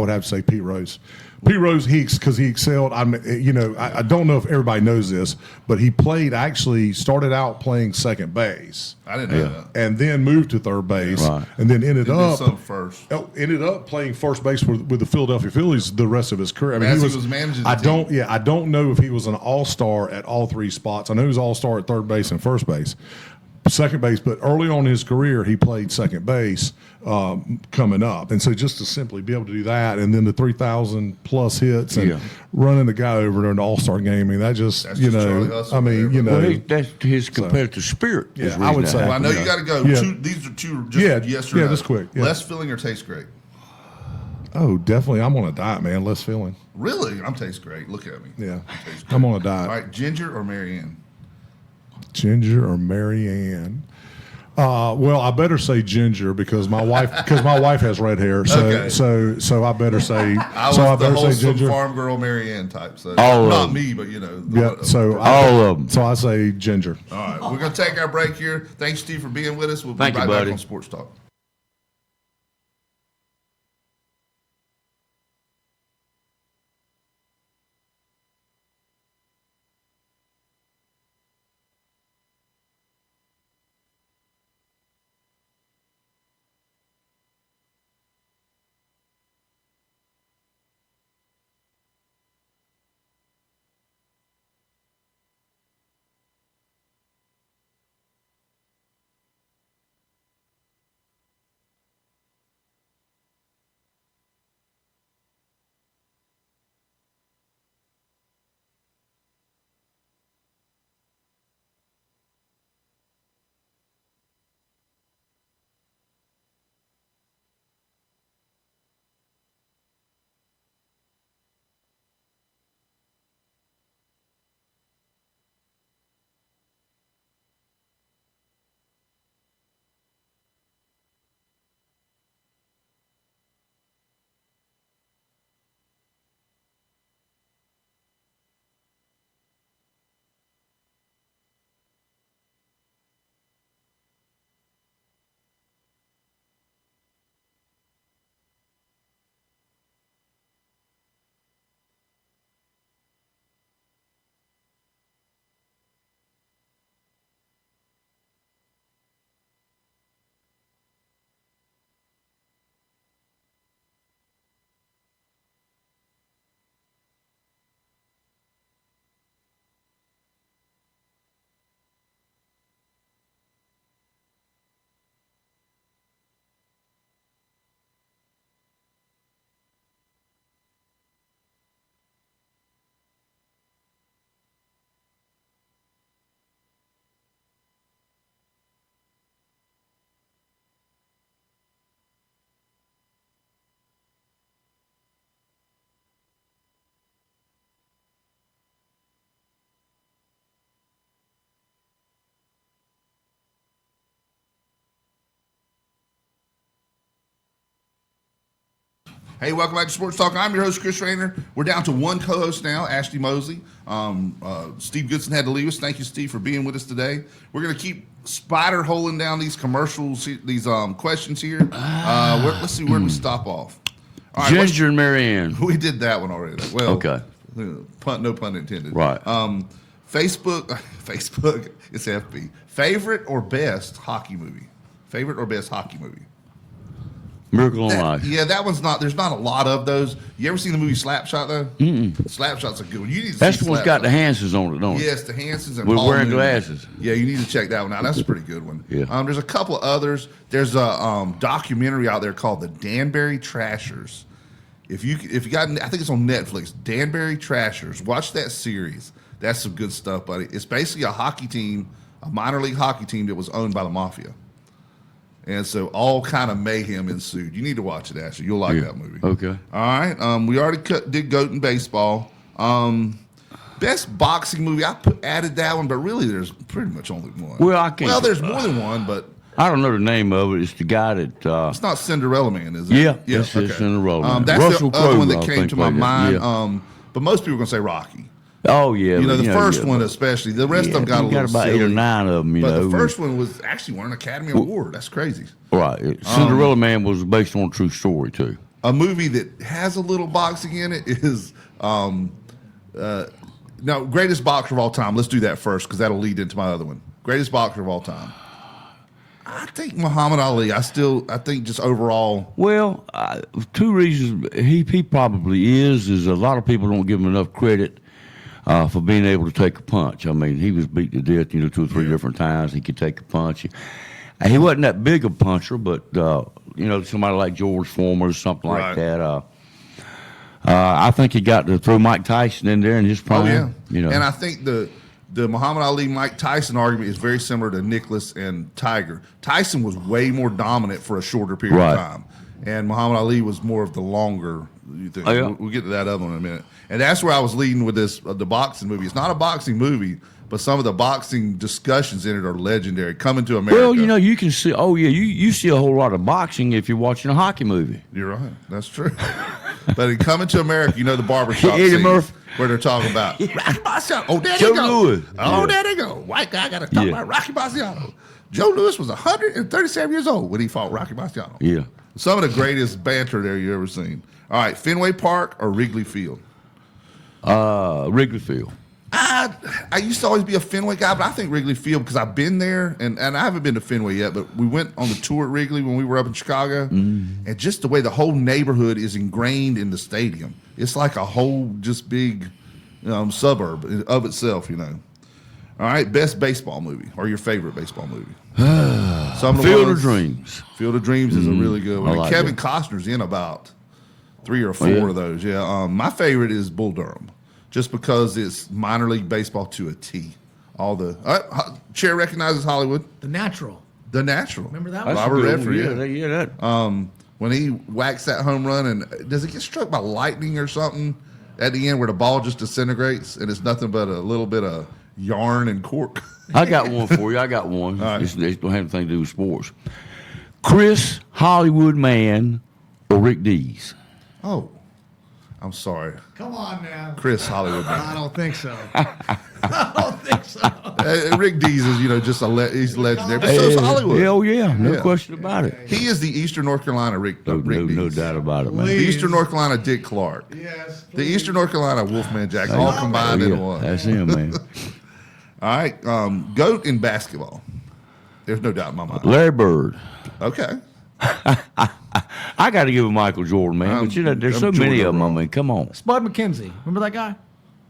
have to say Pete Rose. Pete Rose, because he excelled. I don't know if everybody knows this, but he started out playing second base. I didn't know that. And then moved to third base, Right. and then ended up playing first base with the Philadelphia Phillies the rest of his career. I mean, As he was managing the team. I don't know if he was an all-star at all three spots. I know he was all-star at third base and first base. Second base, but early on in his career, he played second base coming up. And so just to simply be able to do that and then the 3,000 plus hits and running the guy over during the All-Star game, I mean, that's just Charlie Hustle That's his competitive spirit. Yeah, is I would reason say. that Well, I know Yeah. you got to go. Yeah. These are two just yes or no. just quick. Yeah. Less filling or tastes great? Oh, definitely. I'm on a diet, man. Less filling. Really? I'm tastes great. Look at me. Yeah. Tastes great. I'm on a diet. All right, Ginger or Marianne? Ginger or Marianne? Well, I better say Ginger because my wife has red hair. So Okay. so I better say I was so I the better say wholesome Ginger. farm girl Marianne type. So All of not them. me, but Yeah. So All of them. So I say Ginger. all right, we're gonna take our break here. Thanks, Steve, for being with us. We'll be Thank you, right back buddy. on Sports Talk. Hey, welcome back to Sports Talk. I'm your host, Chris Raynor. We're down to one co-host now, Ashley Moseley. Steve Goodson had to leave us. Thank you, Steve, for being with us today. We're going to keep spider holing down these commercials, these questions here. Let's see, where do we stop off? All right, Ginger and Marianne. we did that one already. Well, Okay. No pun intended. Right. Facebook, it's FB. Favorite or best hockey movie? Favorite or best hockey movie? Miracle on Life. Yeah, that one's not. There's not a lot of those. You ever seen the movie Slapshot though? Slapshot's a good one. You need to That's see the one's got the Slapshot. Hansons on it, don't it? Yes, the Hansons and We're Paul wearing Newman. glasses. Yeah, you need to check that one out. That's a pretty good one. Yeah. There's a couple others. There's a documentary out there called The Danbury Trashers. If you got, I think it's on Netflix. Danbury Trashers. Watch that series. That's some good stuff, buddy. It's basically a hockey team, a minor league hockey team that was owned by the mafia. And so all kind of mayhem ensued. You need to watch it, Ashley. You'll like that movie. Okay. All right. We already did Goat and Baseball. Best boxing movie. Added that one, but really there's pretty much only one. Well, I can't. Well, there's more than one, but I don't know the name of it. It's the guy that. it's not Cinderella Man, is it? Yeah, it's Cinderella Man. That's Russell the other Crowe, one that I came think, to my played that. mind. But most people are going to say Rocky. Oh yeah, You know, but, the first one but- especially. The rest of them got a you little about silly. 8 or 9 of them. You But know, the first one was actually won an Academy Award. That's crazy. right. Cinderella Man was based on a true story too. A movie that has a little boxing in it is now greatest boxer of all time. Let's do that first because that'll lead into my other one. Greatest boxer of all time. I think Muhammad Ali. I think just overall. Well, 2 reasons he probably is a lot of people don't give him enough credit for being able to take a punch. I mean, he was beat to death, 2 or 3 different times. He could take a punch. He wasn't that big a puncher, but somebody like George Foreman or something Right. like that. I think he got to throw Mike Tyson in there in his prime. And I think the Muhammad Ali Mike Tyson argument is very similar to Nicholas and Tiger. Tyson was way more dominant for a shorter period Right. of time, and Muhammad Ali was more of the longer. You think Oh, yeah. we'll get to that other one in a minute. And that's where I was leading with this the boxing movie. It's not a boxing movie, but some of the boxing discussions in it are legendary. Coming to America. Well, you can see. Oh yeah, you see a whole lot of boxing if you're watching a hockey movie. You're right. That's true. But in Coming to America, the barbershop Eddie scene Murphy. where they're talking about Rocky Marciano. Oh, there Joe they go. Louis. Oh, Yeah. there they go. White guy got to talk Yeah. about Rocky Marciano. Joe Louis was 137 years old when he fought Rocky Marciano. Yeah. Some of the greatest banter there you ever seen. All right, Fenway Park or Wrigley Field? Wrigley Field. I used to always be a Fenway guy, but I think Wrigley Field because I've been there, and I haven't been to Fenway yet, but we went on the tour at Wrigley when we were up in Chicago, and just the way the whole neighborhood is ingrained in the stadium. It's like a whole just big suburb of itself, All right, best baseball movie or your favorite baseball movie? Some of the Field of ones- Dreams. Field of Dreams is a really good one. I And like Kevin it. Costner's in about 3 or 4 yeah? of those. Yeah, my favorite is Bull Durham, just because it's minor league baseball to a T. All the Chair recognizes Hollywood. The Natural. The Natural. Remember that That's one? Robert a good Redford. one. Yeah. that. When he whacks that home run, and does it get struck by lightning or something at the end where the ball just disintegrates and it's nothing but a little bit of yarn and cork? I got one for you. I got one. right. It don't have anything to do with sports. Chris Hollywood Man or Rick Dees? Oh, I'm sorry, Come on now. Chris Hollywood. I don't think so. I don't think so. Rick Dees is just he's legendary, but so's Hollywood. Hell yeah, no Yeah. question about it. He is the Eastern North Carolina Rick No, Dees. no doubt about it, man. The Please. Eastern North Carolina Dick Clark. Yes. The Eastern North Carolina Wolfman Jackson, all combined Oh, into yeah, one. that's him, man. All right, GOAT in basketball. There's no doubt in my mind. Larry Bird. Okay. I got to give it Michael Jordan, man. But there's I'm so many Jordan of them. I wrong. mean, come on. Spud McKenzie. Remember that guy?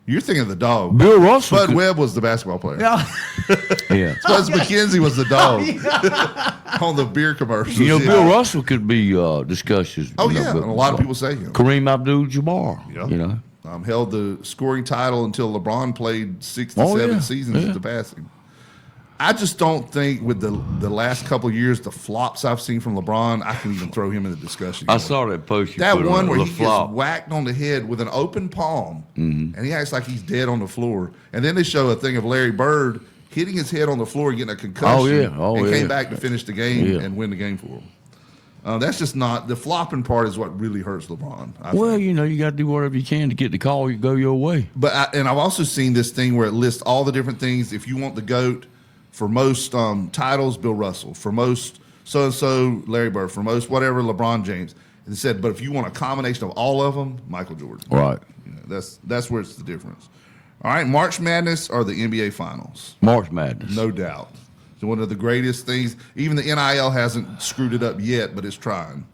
You're thinking of the dog. Bill Russell. Bud could- Webb was the basketball player. Yeah. yeah. Spud McKenzie was the dog on the beer commercials. You know, yeah. Bill Russell could be discussed as. Oh, you know, yeah. but- And a lot of people say him. Kareem Abdul-Jabbar. Yeah. You know. Held the scoring title until LeBron played 67 Oh, yeah. seasons Yeah. to passing. I just don't think with the last couple of years, the flops I've seen from LeBron, I can even throw him in the discussion. I anymore. saw that post you That put one on where the he gets flop. whacked on the head with an open palm, and he acts like he's dead on the floor. And then they show a thing of Larry Bird hitting his head on the floor, getting a concussion, and yeah. came back to finish the game Yeah. and win the game for him. That's just not the flopping part is what really hurts LeBron. I think. Well, you know, you got to do whatever you can to get the call. You go your way. But I've also seen this thing where it lists all the different things. If you want the GOAT for most titles, Bill Russell. For most so and so, Larry Bird. For most whatever, LeBron James. And it said, but if you want a combination of all of them, Michael Jordan. Right. You know, that's where it's the difference. All right, March Madness or the NBA Finals, March Madness. no doubt. It's one of the greatest things. Even the NIL hasn't screwed it up yet, but it's trying.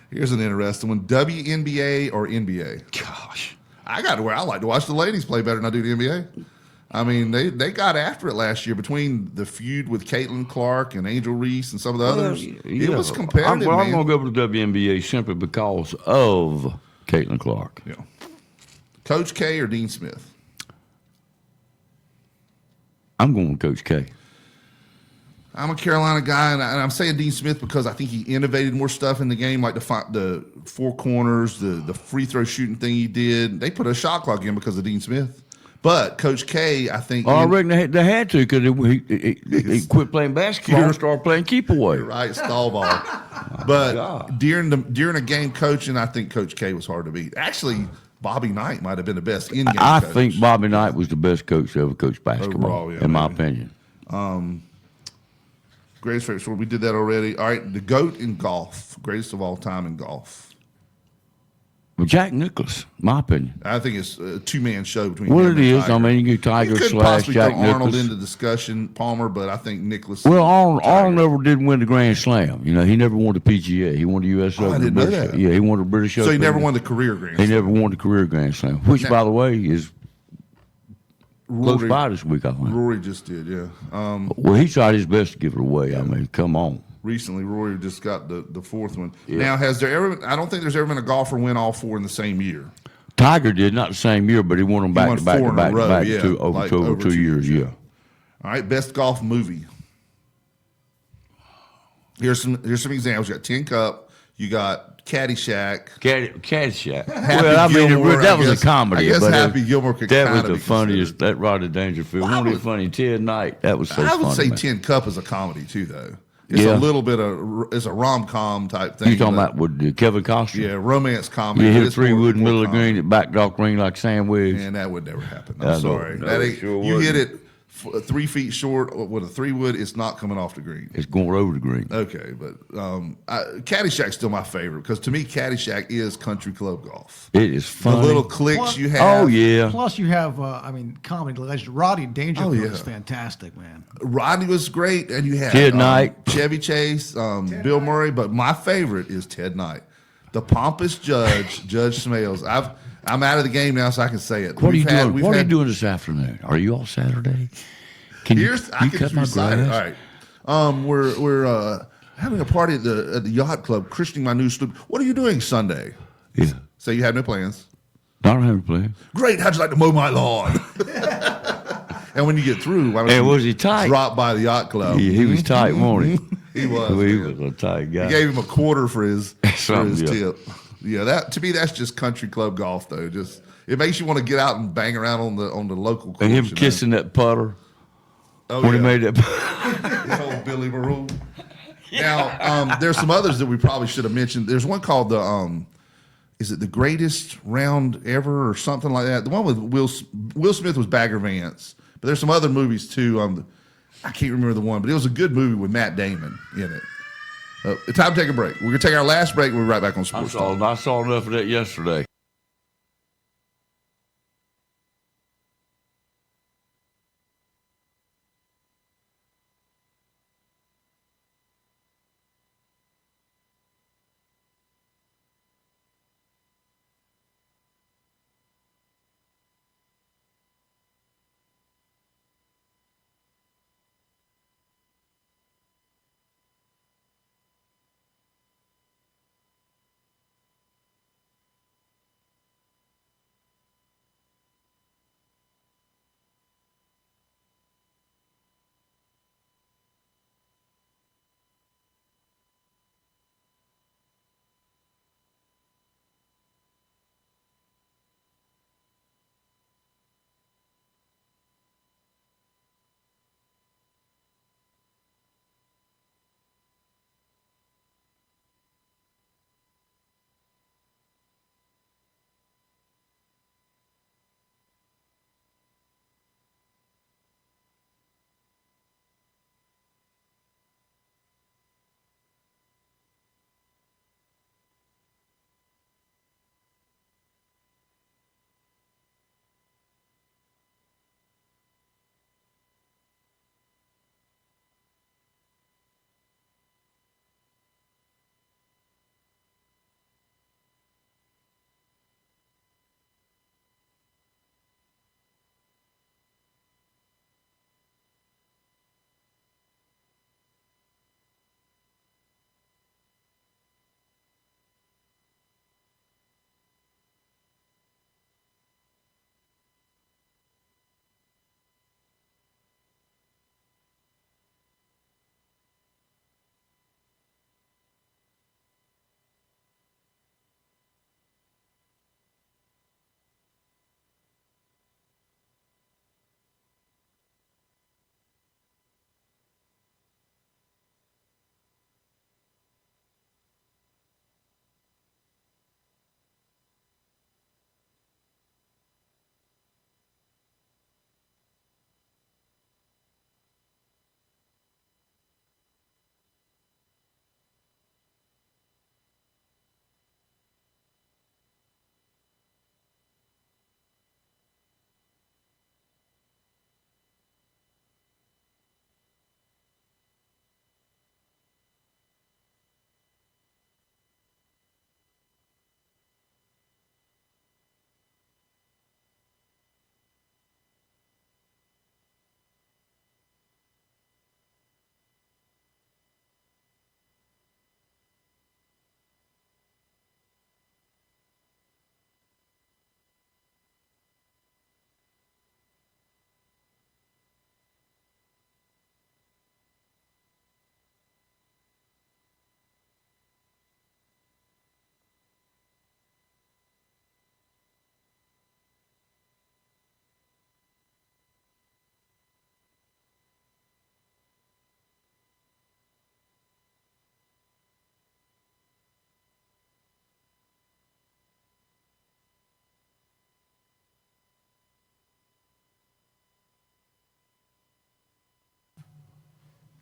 Here's an interesting one: WNBA or NBA? Gosh. I got to where I like to watch the ladies play better than I do the NBA. I mean, they got after it last year between the feud with Caitlin Clark and Angel Reese and some of the others. It was competitive, I'm man. going to go with the WNBA simply because of Caitlin Clark. Yeah. Coach K or Dean Smith? I'm going with Coach K. I'm a Carolina guy, and I'm saying Dean Smith because I think he innovated more stuff in the game, like the four corners, the free throw shooting thing he did. They put a shot clock in because of Dean Smith. But Coach K, I think. Oh, I reckon they had to because he quit playing basketball and started playing keep away. Right, stall ball. But during a game coaching, I think Coach K was hard to beat. Actually, Bobby Knight might have been the best in-game I coach. think Bobby Knight was the best coach to ever coach basketball, Overall, yeah, in my maybe. opinion. Greatest favorite sport. We did that already. All right, the GOAT in golf. Greatest of all time in golf. Well, Jack Nicklaus, my opinion. I think it's a two-man show between Well, him it and is. Tiger. I mean, you get Tiger You could slash possibly Jack throw Arnold Nicklaus. into discussion, Palmer, but I think Nicklaus. Well, Arnold never did win the Grand Slam. You know, he never won the PGA. He won the U.S. Open. I didn't the know British- that. Yeah, he won the British So Open. he never won the career Grand He Slam. never won the career Grand Slam, which, Now- by the way, is close Rory, by this week, I think. Rory just did, yeah. Well, he tried his best to give it away. I mean, come on. Recently, Rory just got the fourth one. Yeah. Now, has there ever? I don't think there's ever been a golfer win all four in the same year. Tiger did, not the same year, but he won them back won to back four to in a back to row, back yeah, over like 2 over 2 years, years, yeah. All right, best golf movie. Here's some examples. You got Tin Cup. You got Caddyshack. Caddyshack. Happy Well, I mean, Gilmore, that I was guess. a comedy. I guess but Happy Gilmore could that kinda was the be funniest. considered. That Rodney Dangerfield. Well, I Wasn't it would- funny? Ted Knight. That was so I funny. would say man. Tin Cup is a comedy too, though. It's Yeah. a little bit of it's a rom-com type thing. You talking but- about with Kevin Costner? yeah, romance comedy. You but hit a it's more- 3-wood more middle of the comedy. green at back dock ring like Sam Wiggs. Man, that would never happen. I I'm know. sorry. No, That it ain't, sure you hit wouldn't. it 3 feet short with a 3-wood. It's not coming off the green. It's going over the green. Okay, but Caddyshack's still my favorite because to me, Caddyshack is country club golf. It is The funny. little clicks Plus- you have. Oh yeah. Plus, you have, comedy legend Rodney Dangerfield Oh, yeah. is fantastic, man. Rodney was great, and you had Ted Knight. Chevy Chase, Bill Murray, but my favorite is Ted Knight, the pompous judge, Judge Smales. I'm out of the game now, so I can say it. What are you doing? we've What are you had- doing this afternoon? Are you off Saturday? Can you, Here's I you can cut just my recite it. grass? All right, we're having a party at the yacht club, christening my new sloop. What are you doing Sunday? Yeah. So you have no plans. I don't have a plan. Great. How'd you like to mow my lawn? And when you get through, why don't And you was he tight? drop by the yacht club? Yeah, he was tight, wasn't he? He was. He man. was a tight guy. He gave him a quarter for his Something, yeah. tip. Yeah, that to me that's just country club golf though. Just it makes you want to get out and bang around on the local course. And him you know? kissing that putter Oh, when yeah. he made that. His old Billy Maroon. Now, there's some others that we probably should have mentioned. There's one called the is it the greatest round ever or something like that? The one with Will Smith was Bagger Vance, but there's some other movies too. I can't remember the one, but it was a good movie with Matt Damon in it. Time to take a break. We're gonna take our last break. We'll be right back on I Sports Talk. saw enough of that yesterday.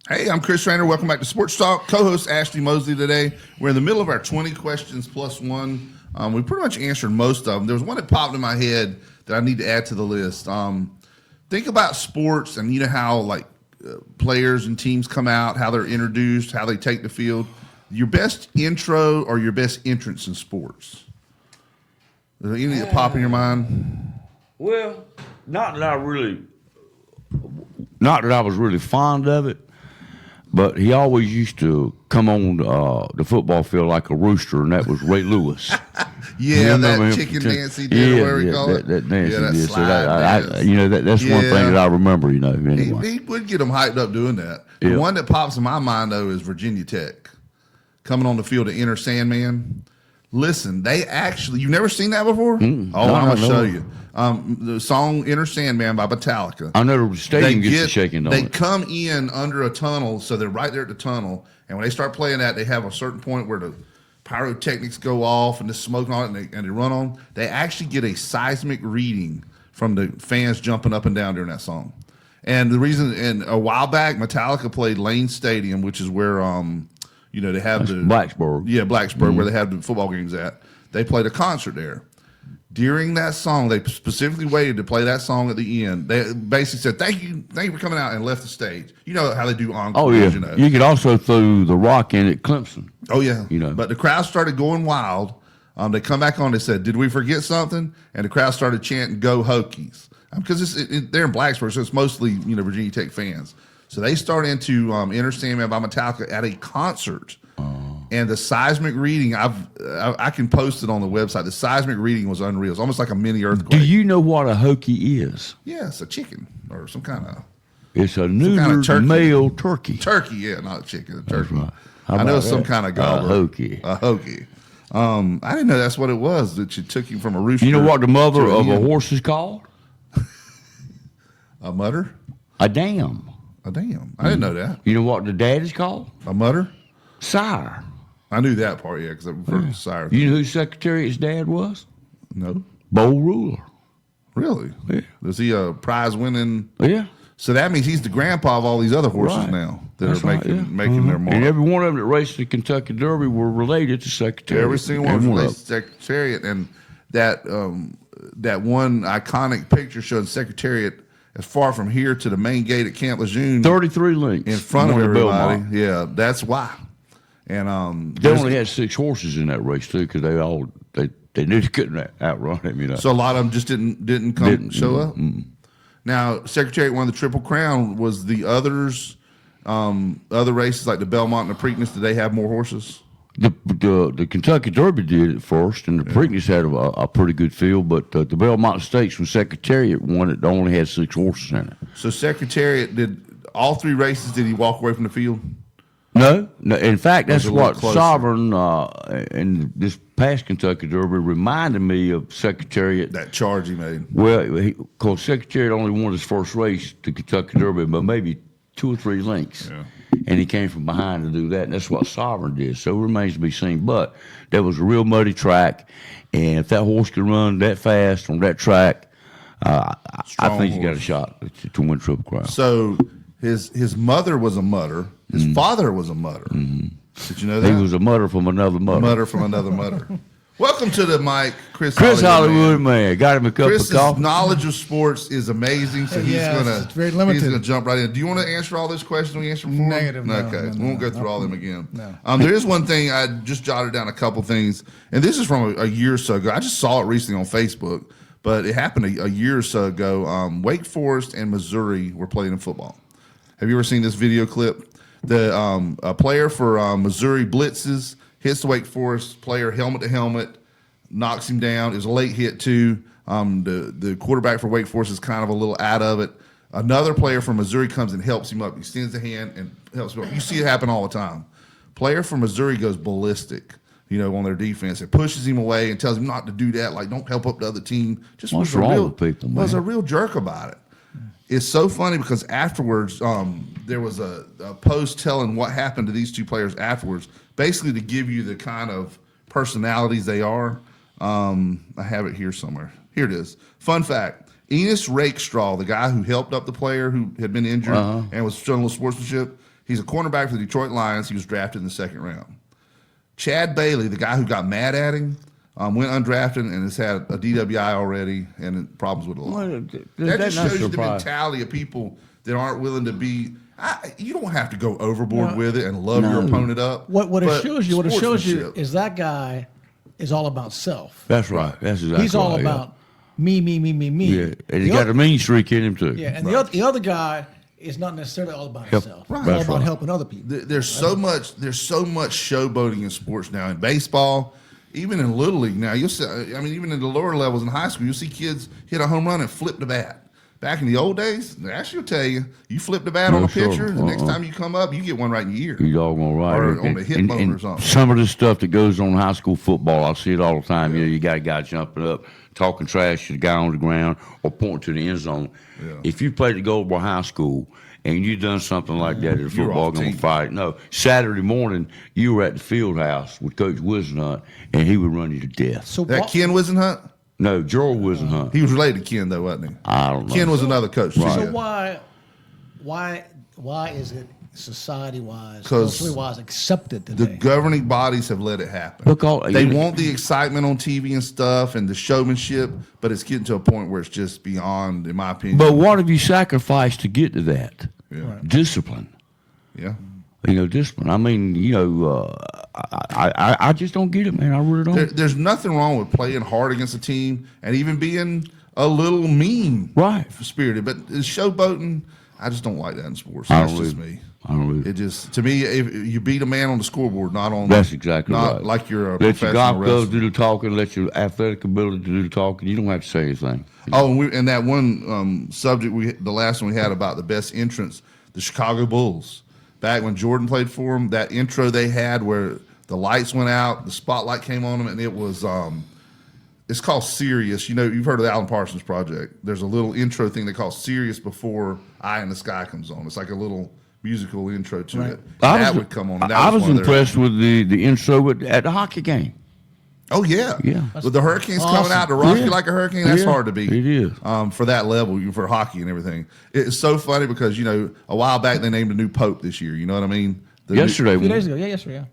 Hey, I'm Chris Raynor. Welcome back to Sports Talk. Co-host Ashley Moseley today. We're in the middle of our 20 questions plus one. We pretty much answered most of them. There was one that popped in my head that I need to add to the list. Think about sports and you know how like players and teams come out, how they're introduced, how they take the field. Your best intro or your best entrance in sports? Is there any that pop in your mind? Well, not that I was really fond of it, but he always used to come on the football field like a rooster, and that was Ray Lewis. Yeah, that him? chicken dance he did, or whatever you call it. That dance Yeah, that he did. slide dance. That's one thing that I remember. Anyway. He would get them hyped up doing that. Yeah. The one that pops in my mind though is Virginia Tech coming on the field to enter Sandman. Listen, they actually, you've never seen that before? I'm going to show you. The song Enter Sandman by Metallica. I know the stadium gets to shaking on They it. come in under a tunnel, so they're right there at the tunnel. And when they start playing that, they have a certain point where the pyrotechnics go off and the smoke on it and they run on. They actually get a seismic reading from the fans jumping up and down during that song. And the reason, and a while back, Metallica played Lane Stadium, which is where they have Blacksburg. Yeah, Blacksburg, where they have the football games at. They played a concert there. During that song, they specifically waited to play that song at the end. They basically said, thank you for coming out, and left the stage. You know how they do encores, Oh, yeah. You could also throw the rock in at Clemson. Oh, yeah. You know. But the crowd started going wild. They come back on, they said, did we forget something? And the crowd started chanting, go Hokies. Because they're in Blacksburg, so it's mostly Virginia Tech fans. So they start into Enter Sandman by Metallica at a concert. And the seismic reading, I can post it on the website. The seismic reading was unreal. It's almost like a mini earthquake. Do you know what a Hokie is? Yeah, it's a chicken or some kind of It's a neutered male turkey. turkey. Yeah, not a chicken, a turkey. right. How I know about it's some that? kind of A gobbler. Hokie. A Hokie. I didn't know that's what it was, that you took him from a rooster. You know what the mother to of a hen. horse is called? A mutter? A dam. A dam. I didn't know that. You know what the dad is called? A mutter? Sire. I knew that part, yeah, because I've heard sire. You know who Secretariat's dad was? No? Bo Ruler. Really? Yeah. Is he a prize winning? Yeah. So that means he's the grandpa of all these other horses Right. now that That's are right, making their mark. And every one of them that raced the Kentucky Derby were related to Secretariat. Every single one Every was Secretariat, and that one iconic picture showing Secretariat as far from here to the main gate at Camp Lejeune 33 links. in front of One at everybody. Belmont. Yeah, that's why. And They only had 6 horses in that race too, because they knew they couldn't outrun him. so a lot of them just didn't come show up. Now, Secretariat won the Triple Crown. Was the other races like the Belmont and the Preakness? Did they have more horses? The Kentucky Derby did it first, and the Preakness had a pretty good field, but the Belmont Stakes, when Secretariat won it, only had 6 horses in it. So Secretariat did all 3 races. Did he walk away from the field? No. In fact, that's a little what closer. Sovereign in this past Kentucky Derby reminded me of Secretariat. That charge he made. Well, because Secretariat only won his first race, the Kentucky Derby, but maybe 2 or 3 lengths. Yeah. And he came from behind to do that, and that's what Sovereign did. So it remains to be seen. But that was a real muddy track, and if that horse can run that fast on that track, I think he's got a horse. shot to win Triple Crown. So his mother was a mutter. His father was a mutter. Did you know that? He was a mutter from another mutter. mutter from another mutter. Welcome to the mic, Chris Hollywood man. Got him a cup Chris's of coffee. knowledge of sports is amazing, so Yes, it's very limited. He's gonna jump right in. Do you want to answer all those questions we answered before? Negative, no, Okay, no, we won't no, go through all of them again. No. There is one thing I just jotted down a couple things, and this is from a year or so ago. I just saw it recently on Facebook, but it happened a year or so ago. Wake Forest and Missouri were playing in football. Have you ever seen this video clip? A player for Missouri blitzes, hits the Wake Forest player helmet to helmet, knocks him down. It was a late hit too. The quarterback for Wake Forest is kind of a little out of it. Another player from Missouri comes and helps him up. He extends the hand and helps him up. You see it happen all the time. Player from Missouri goes ballistic, on their defense. It pushes him away and tells him not to do that. Like, don't help up the other team. Just What's was a wrong real, with people, was man? a real jerk about it. It's so funny because afterwards, there was a post telling what happened to these 2 players afterwards, basically to give you the kind of personalities they are. I have it here somewhere. Here it is. Fun fact. Enos Rakestraw, the guy who helped up the player who had been injured and was showing a little sportsmanship, He's a cornerback for the Detroit Lions. He was drafted in the 2nd round. Chad Bailey, the guy who got mad at him, went undrafted and has had a DWI already and problems with the law. Well, That that's just not shows you the surprising. mentality of people that aren't willing to be. You don't have to go overboard with it and love your opponent up. What it but shows you sportsmanship. is that guy is all about self. That's right. That's exactly He's all right, yeah. about me. Yeah, and he The got oth- a mean streak in him too. Yeah, and the other guy is not necessarily all about himself. Right. He's all That's about right. helping other people. There's so much showboating in sports now. In baseball, even in Little League now, you'll see. I mean, even in the lower levels in high school, you'll see kids hit a home run and flip the bat. Back in the old days, Ashley will tell you, you flip the bat on a sure. pitcher, the next time you come up, you get one right in your ear. You doggone right. Or on the hip bone or something. Some of the stuff that goes on in high school football, I see it all the time. You got a guy jumping up, talking trash to the guy on the ground, or pointing to the end zone. Yeah. If you played at Goldbar High School and you done something like that at a You're football off game team. fight, no. Saturday morning, you were at the field house with Coach Wisenhunt, and he would run you to death. So That Ken Wisenhunt, No, Gerald Wisenhunt. he was related to Ken though, wasn't he? I don't know. Ken was another coach. Right. too, So yeah. why is it society wise, 'Cause culturally wise accepted The today? governing bodies have let it happen. Because- They want the excitement on TV and stuff and the showmanship, but it's getting to a point where it's just beyond, in my opinion. But what have you sacrificed to get to that? Yeah. Discipline. Yeah. Discipline. I mean, I just don't get it, man. I really don't. There's nothing wrong with playing hard against a team and even being a little mean, Right. spirited. But showboating, I just don't like that in sports. I That's don't just either. me. I don't really. It just, to me, if you beat a man on the scoreboard, not on. That's exactly not right. like you're a Let your professional golf wrestler. gloves do the talking. Let your athletic ability do the talking. You don't have to say anything. Oh, and that one subject the last one we had about the best entrance, the Chicago Bulls. Back when Jordan played for them, that intro they had where the lights went out, the spotlight came on them, and it was it's called Sirius. You've heard of the Alan Parsons Project. There's a little intro thing they call Sirius before Eye in the Sky comes on. It's like a little musical intro to it. That would come on. And that I was one of their- impressed with the intro at the hockey game. Oh yeah, Yeah. With the Hurricanes coming awesome. out to rock you Yeah. like a hurricane, that's Yeah, hard to beat. it is. For that level, for hockey and everything. It's so funny because a while back they named a new pope this year. You know what I mean? The Yesterday, A few days ago, yesterday. a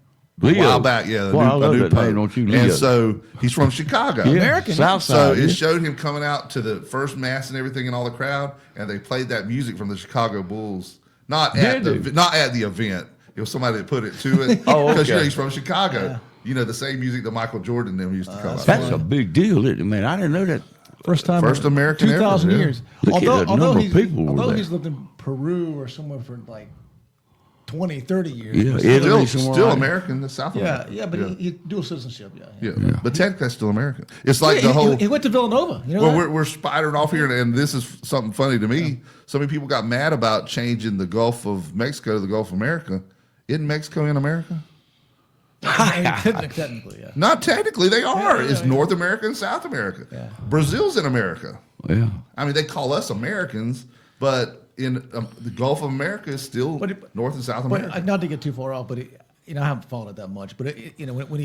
Leo. while back, yeah. Well, I A love new that pope. name, don't you, Leo? And so he's from Chicago. Yeah, American, South So Side. it yeah. showed him coming out to the first mass and everything, and all the crowd, and they played that music from the Chicago Bulls. Not at Did the they? not at the event. It was somebody that put it to it. Oh, because okay. he's from Chicago. The same music that Michael Jordan and them used to come out. That's a big deal, isn't it, man? I didn't know that. First time, First American 2,000 ever, yeah. years. Look at that number of people were although there. he's lived in Peru or somewhere for like 20, 30 years. Yeah, but Italy, Still somewhere like- American, the South yeah, America. yeah, but he dual citizenship. Yeah, Yeah. But technically, that's still American. It's like Yeah, the whole. he went to Villanova. You know Well, that? we're spidering off here, and this is something funny to me. So many people got mad about changing the Gulf of Mexico to the Gulf of America. Isn't Mexico in America? Technically, yeah. Not technically, they are. yeah, It's yeah. North America and South America. Yeah. Brazil's in America. Yeah. I mean, they call us Americans, but in the Gulf of America is still But North and South But America. not to get too far off, but I haven't followed it that much. But when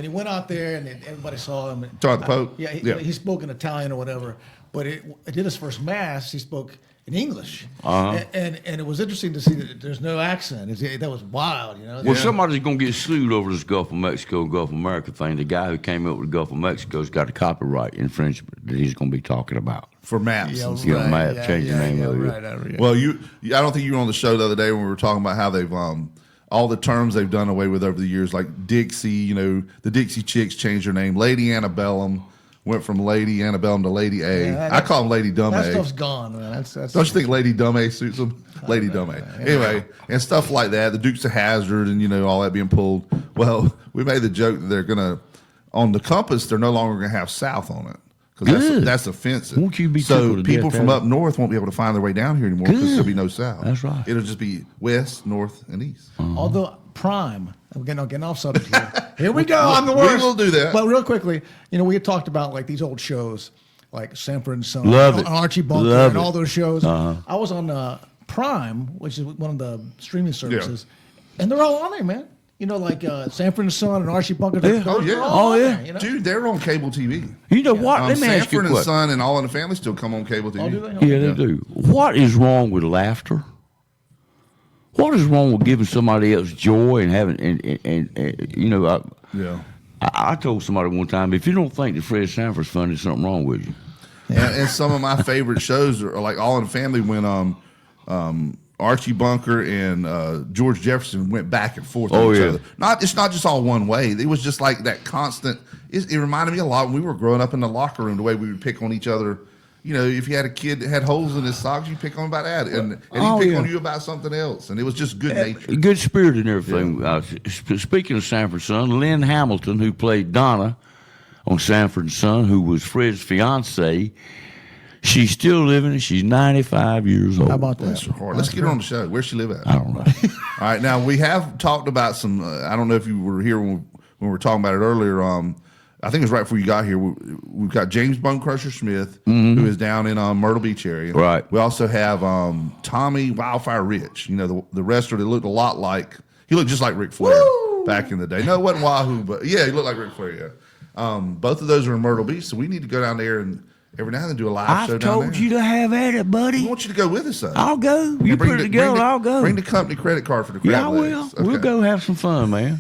he went out there and everybody saw him, Talking about the Pope? yeah, Yeah. he spoke in Italian or whatever. But it did his first mass. He spoke in English, Uh-huh. and it was interesting to see that there's no accent. That was wild, you know. Well, somebody's going to get sued over this Gulf of Mexico, Gulf of America thing. The guy who came up with the Gulf of Mexico's got a copyright infringement that he's going to be talking about. For maps. and stuff. Yeah, might have changed the name of it. Right. Well, I don't think you were on the show the other day when we were talking about how they've all the terms they've done away with over the years, like Dixie. The Dixie Chicks changed their name. Lady Antebellum went from Lady Antebellum to Lady A. Yeah, I call them Lady Dumb that A. stuff's gone, man. That's Don't you think Lady Dumb A suits them? Lady Dumb A. Anyway, and stuff like that. The Dukes of Hazzard and all that being pulled. Well, we made the joke that they're gonna on the compass. They're no longer gonna have South on it. Because Good. that's offensive. Won't you be so tickled to people death from at up north won't be able to find their way down here anymore because Good. there'll be no south. That's right. It'll just be west, north, and east. Although Prime, I'm getting off subject here. Here we go. I'm the We worst. will do that. But real quickly, we had talked about like these old shows, like Sanford and Son, Love and it. Archie Bunker, Love and it. all those shows. Uh-huh. I was on Prime, which is one of the streaming services, and they're all on there, man. Like Sanford and Son and Archie Bunker. Yeah. Oh, yeah. they're all Oh, on yeah. there, Dude, they're on cable TV. You know what? Let me ask you a Sanford and question. Son and All in the Family still come on cable TV. Oh, do they? Yeah, they do. What is wrong with laughter? What is wrong with giving somebody else joy and having and you know? Yeah. I told somebody one time, if you don't think that Fred Sanford's funny, there's something wrong with you. And some of my favorite shows are like All in the Family when Archie Bunker and George Jefferson went back and forth Oh, with each yeah. other. It's not just all one way. It was just like that constant. It reminded me a lot when we were growing up in the locker room, the way we would pick on each other. You know, if you had a kid that had holes in his socks, you pick on him about that, and he'd pick on you about something else, and it was just good nature. Good spirit and everything. Speaking of Sanford Son, Lynn Hamilton, who played Donna on Sanford and Son, who was Fred's fiance, she's still living and she's 95 years old. How about that? Bless her heart. Let's get her on the show. Where's she live at? I don't know. All right, now we have talked about some. I don't know if you were here when we were talking about it earlier. I think it was right before you got here. We've got James Bone Crusher Smith, who is down in Myrtle Beach area. Right. We also have Tommy Wildfire Rich. You know, the wrestler that looked a lot like, he looked just like Ric Flair back in the day. No, it wasn't Wahoo, but yeah, he looked like Ric Flair. Yeah. Both of those are in Myrtle Beach, so we need to go down there and every now and then do a live show I've down there. told you to have at it, buddy. We want you to go with us, though. I'll go. You put it together, I'll go. Bring the company credit card for the crab Yeah, I will. legs. Okay. We'll go have some fun, man.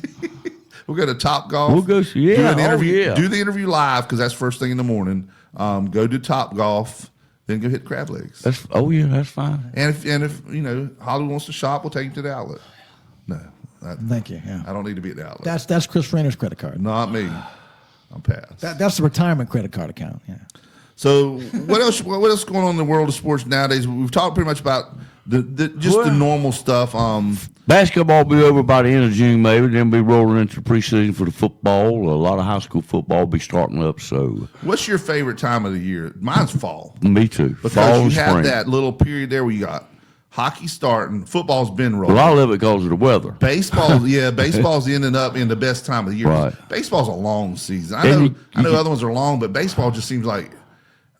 We'll go to Top Golf. We'll go see- yeah, Do an interview, yeah. do the interview live because that's first thing in the morning. Go to Top Golf, then go hit crab legs. That's fine. And if you know Hollywood wants to shop, we'll take him to the outlet. No, Thank you. Yeah. I don't need to be at the outlet. That's Chris Raynor's credit card. Not me. I'm past. That's the retirement credit card account. Yeah. So what else? What else is going on in the world of sports nowadays? We've talked pretty much about the normal stuff. Basketball will be over by the end of June, maybe. Then be rolling into the preseason for the football. A lot of high school football will be starting up. So, What's your favorite time of the year? Mine's fall. me too. Because Fall you and have spring. that little period there where you got hockey starting, football's been rolling. Well, I love it because of the weather. Baseball's ending up in the best time of the year. Right. Baseball's a long season. And I know other ones are long, but baseball just seems like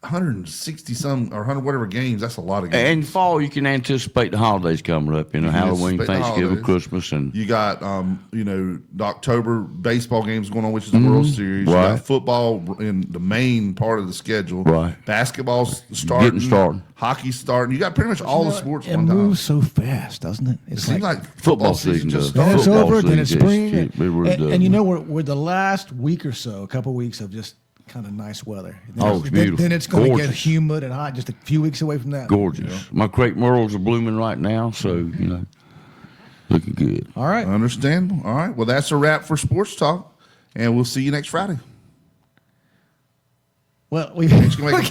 160 some or 100 whatever games. That's a lot of games. And fall, you can anticipate the holidays coming up. You know, Halloween, anticipate the Thanksgiving, holidays. Christmas, and You got, the October baseball games going on, which is the World Series. You Right. got football in the main part of the schedule. Right. Basketball's starting. Getting started. Hockey's starting. You got pretty much all the sports It one time. moves so fast, doesn't it? It It's seems like football season just does. then started. it's Football over, then it's season is- spring, it really does. and you know we're the last week or so, a couple weeks of just kind of nice weather. Oh, it's beautiful. Then it's going to get Gorgeous. humid and hot. Just a few weeks away from that. gorgeous. My crepe myrtles are blooming right now, so looking good. All right. Understandable. All right. Well, that's a wrap for Sports Talk, and we'll see you next Friday. Well, we. Make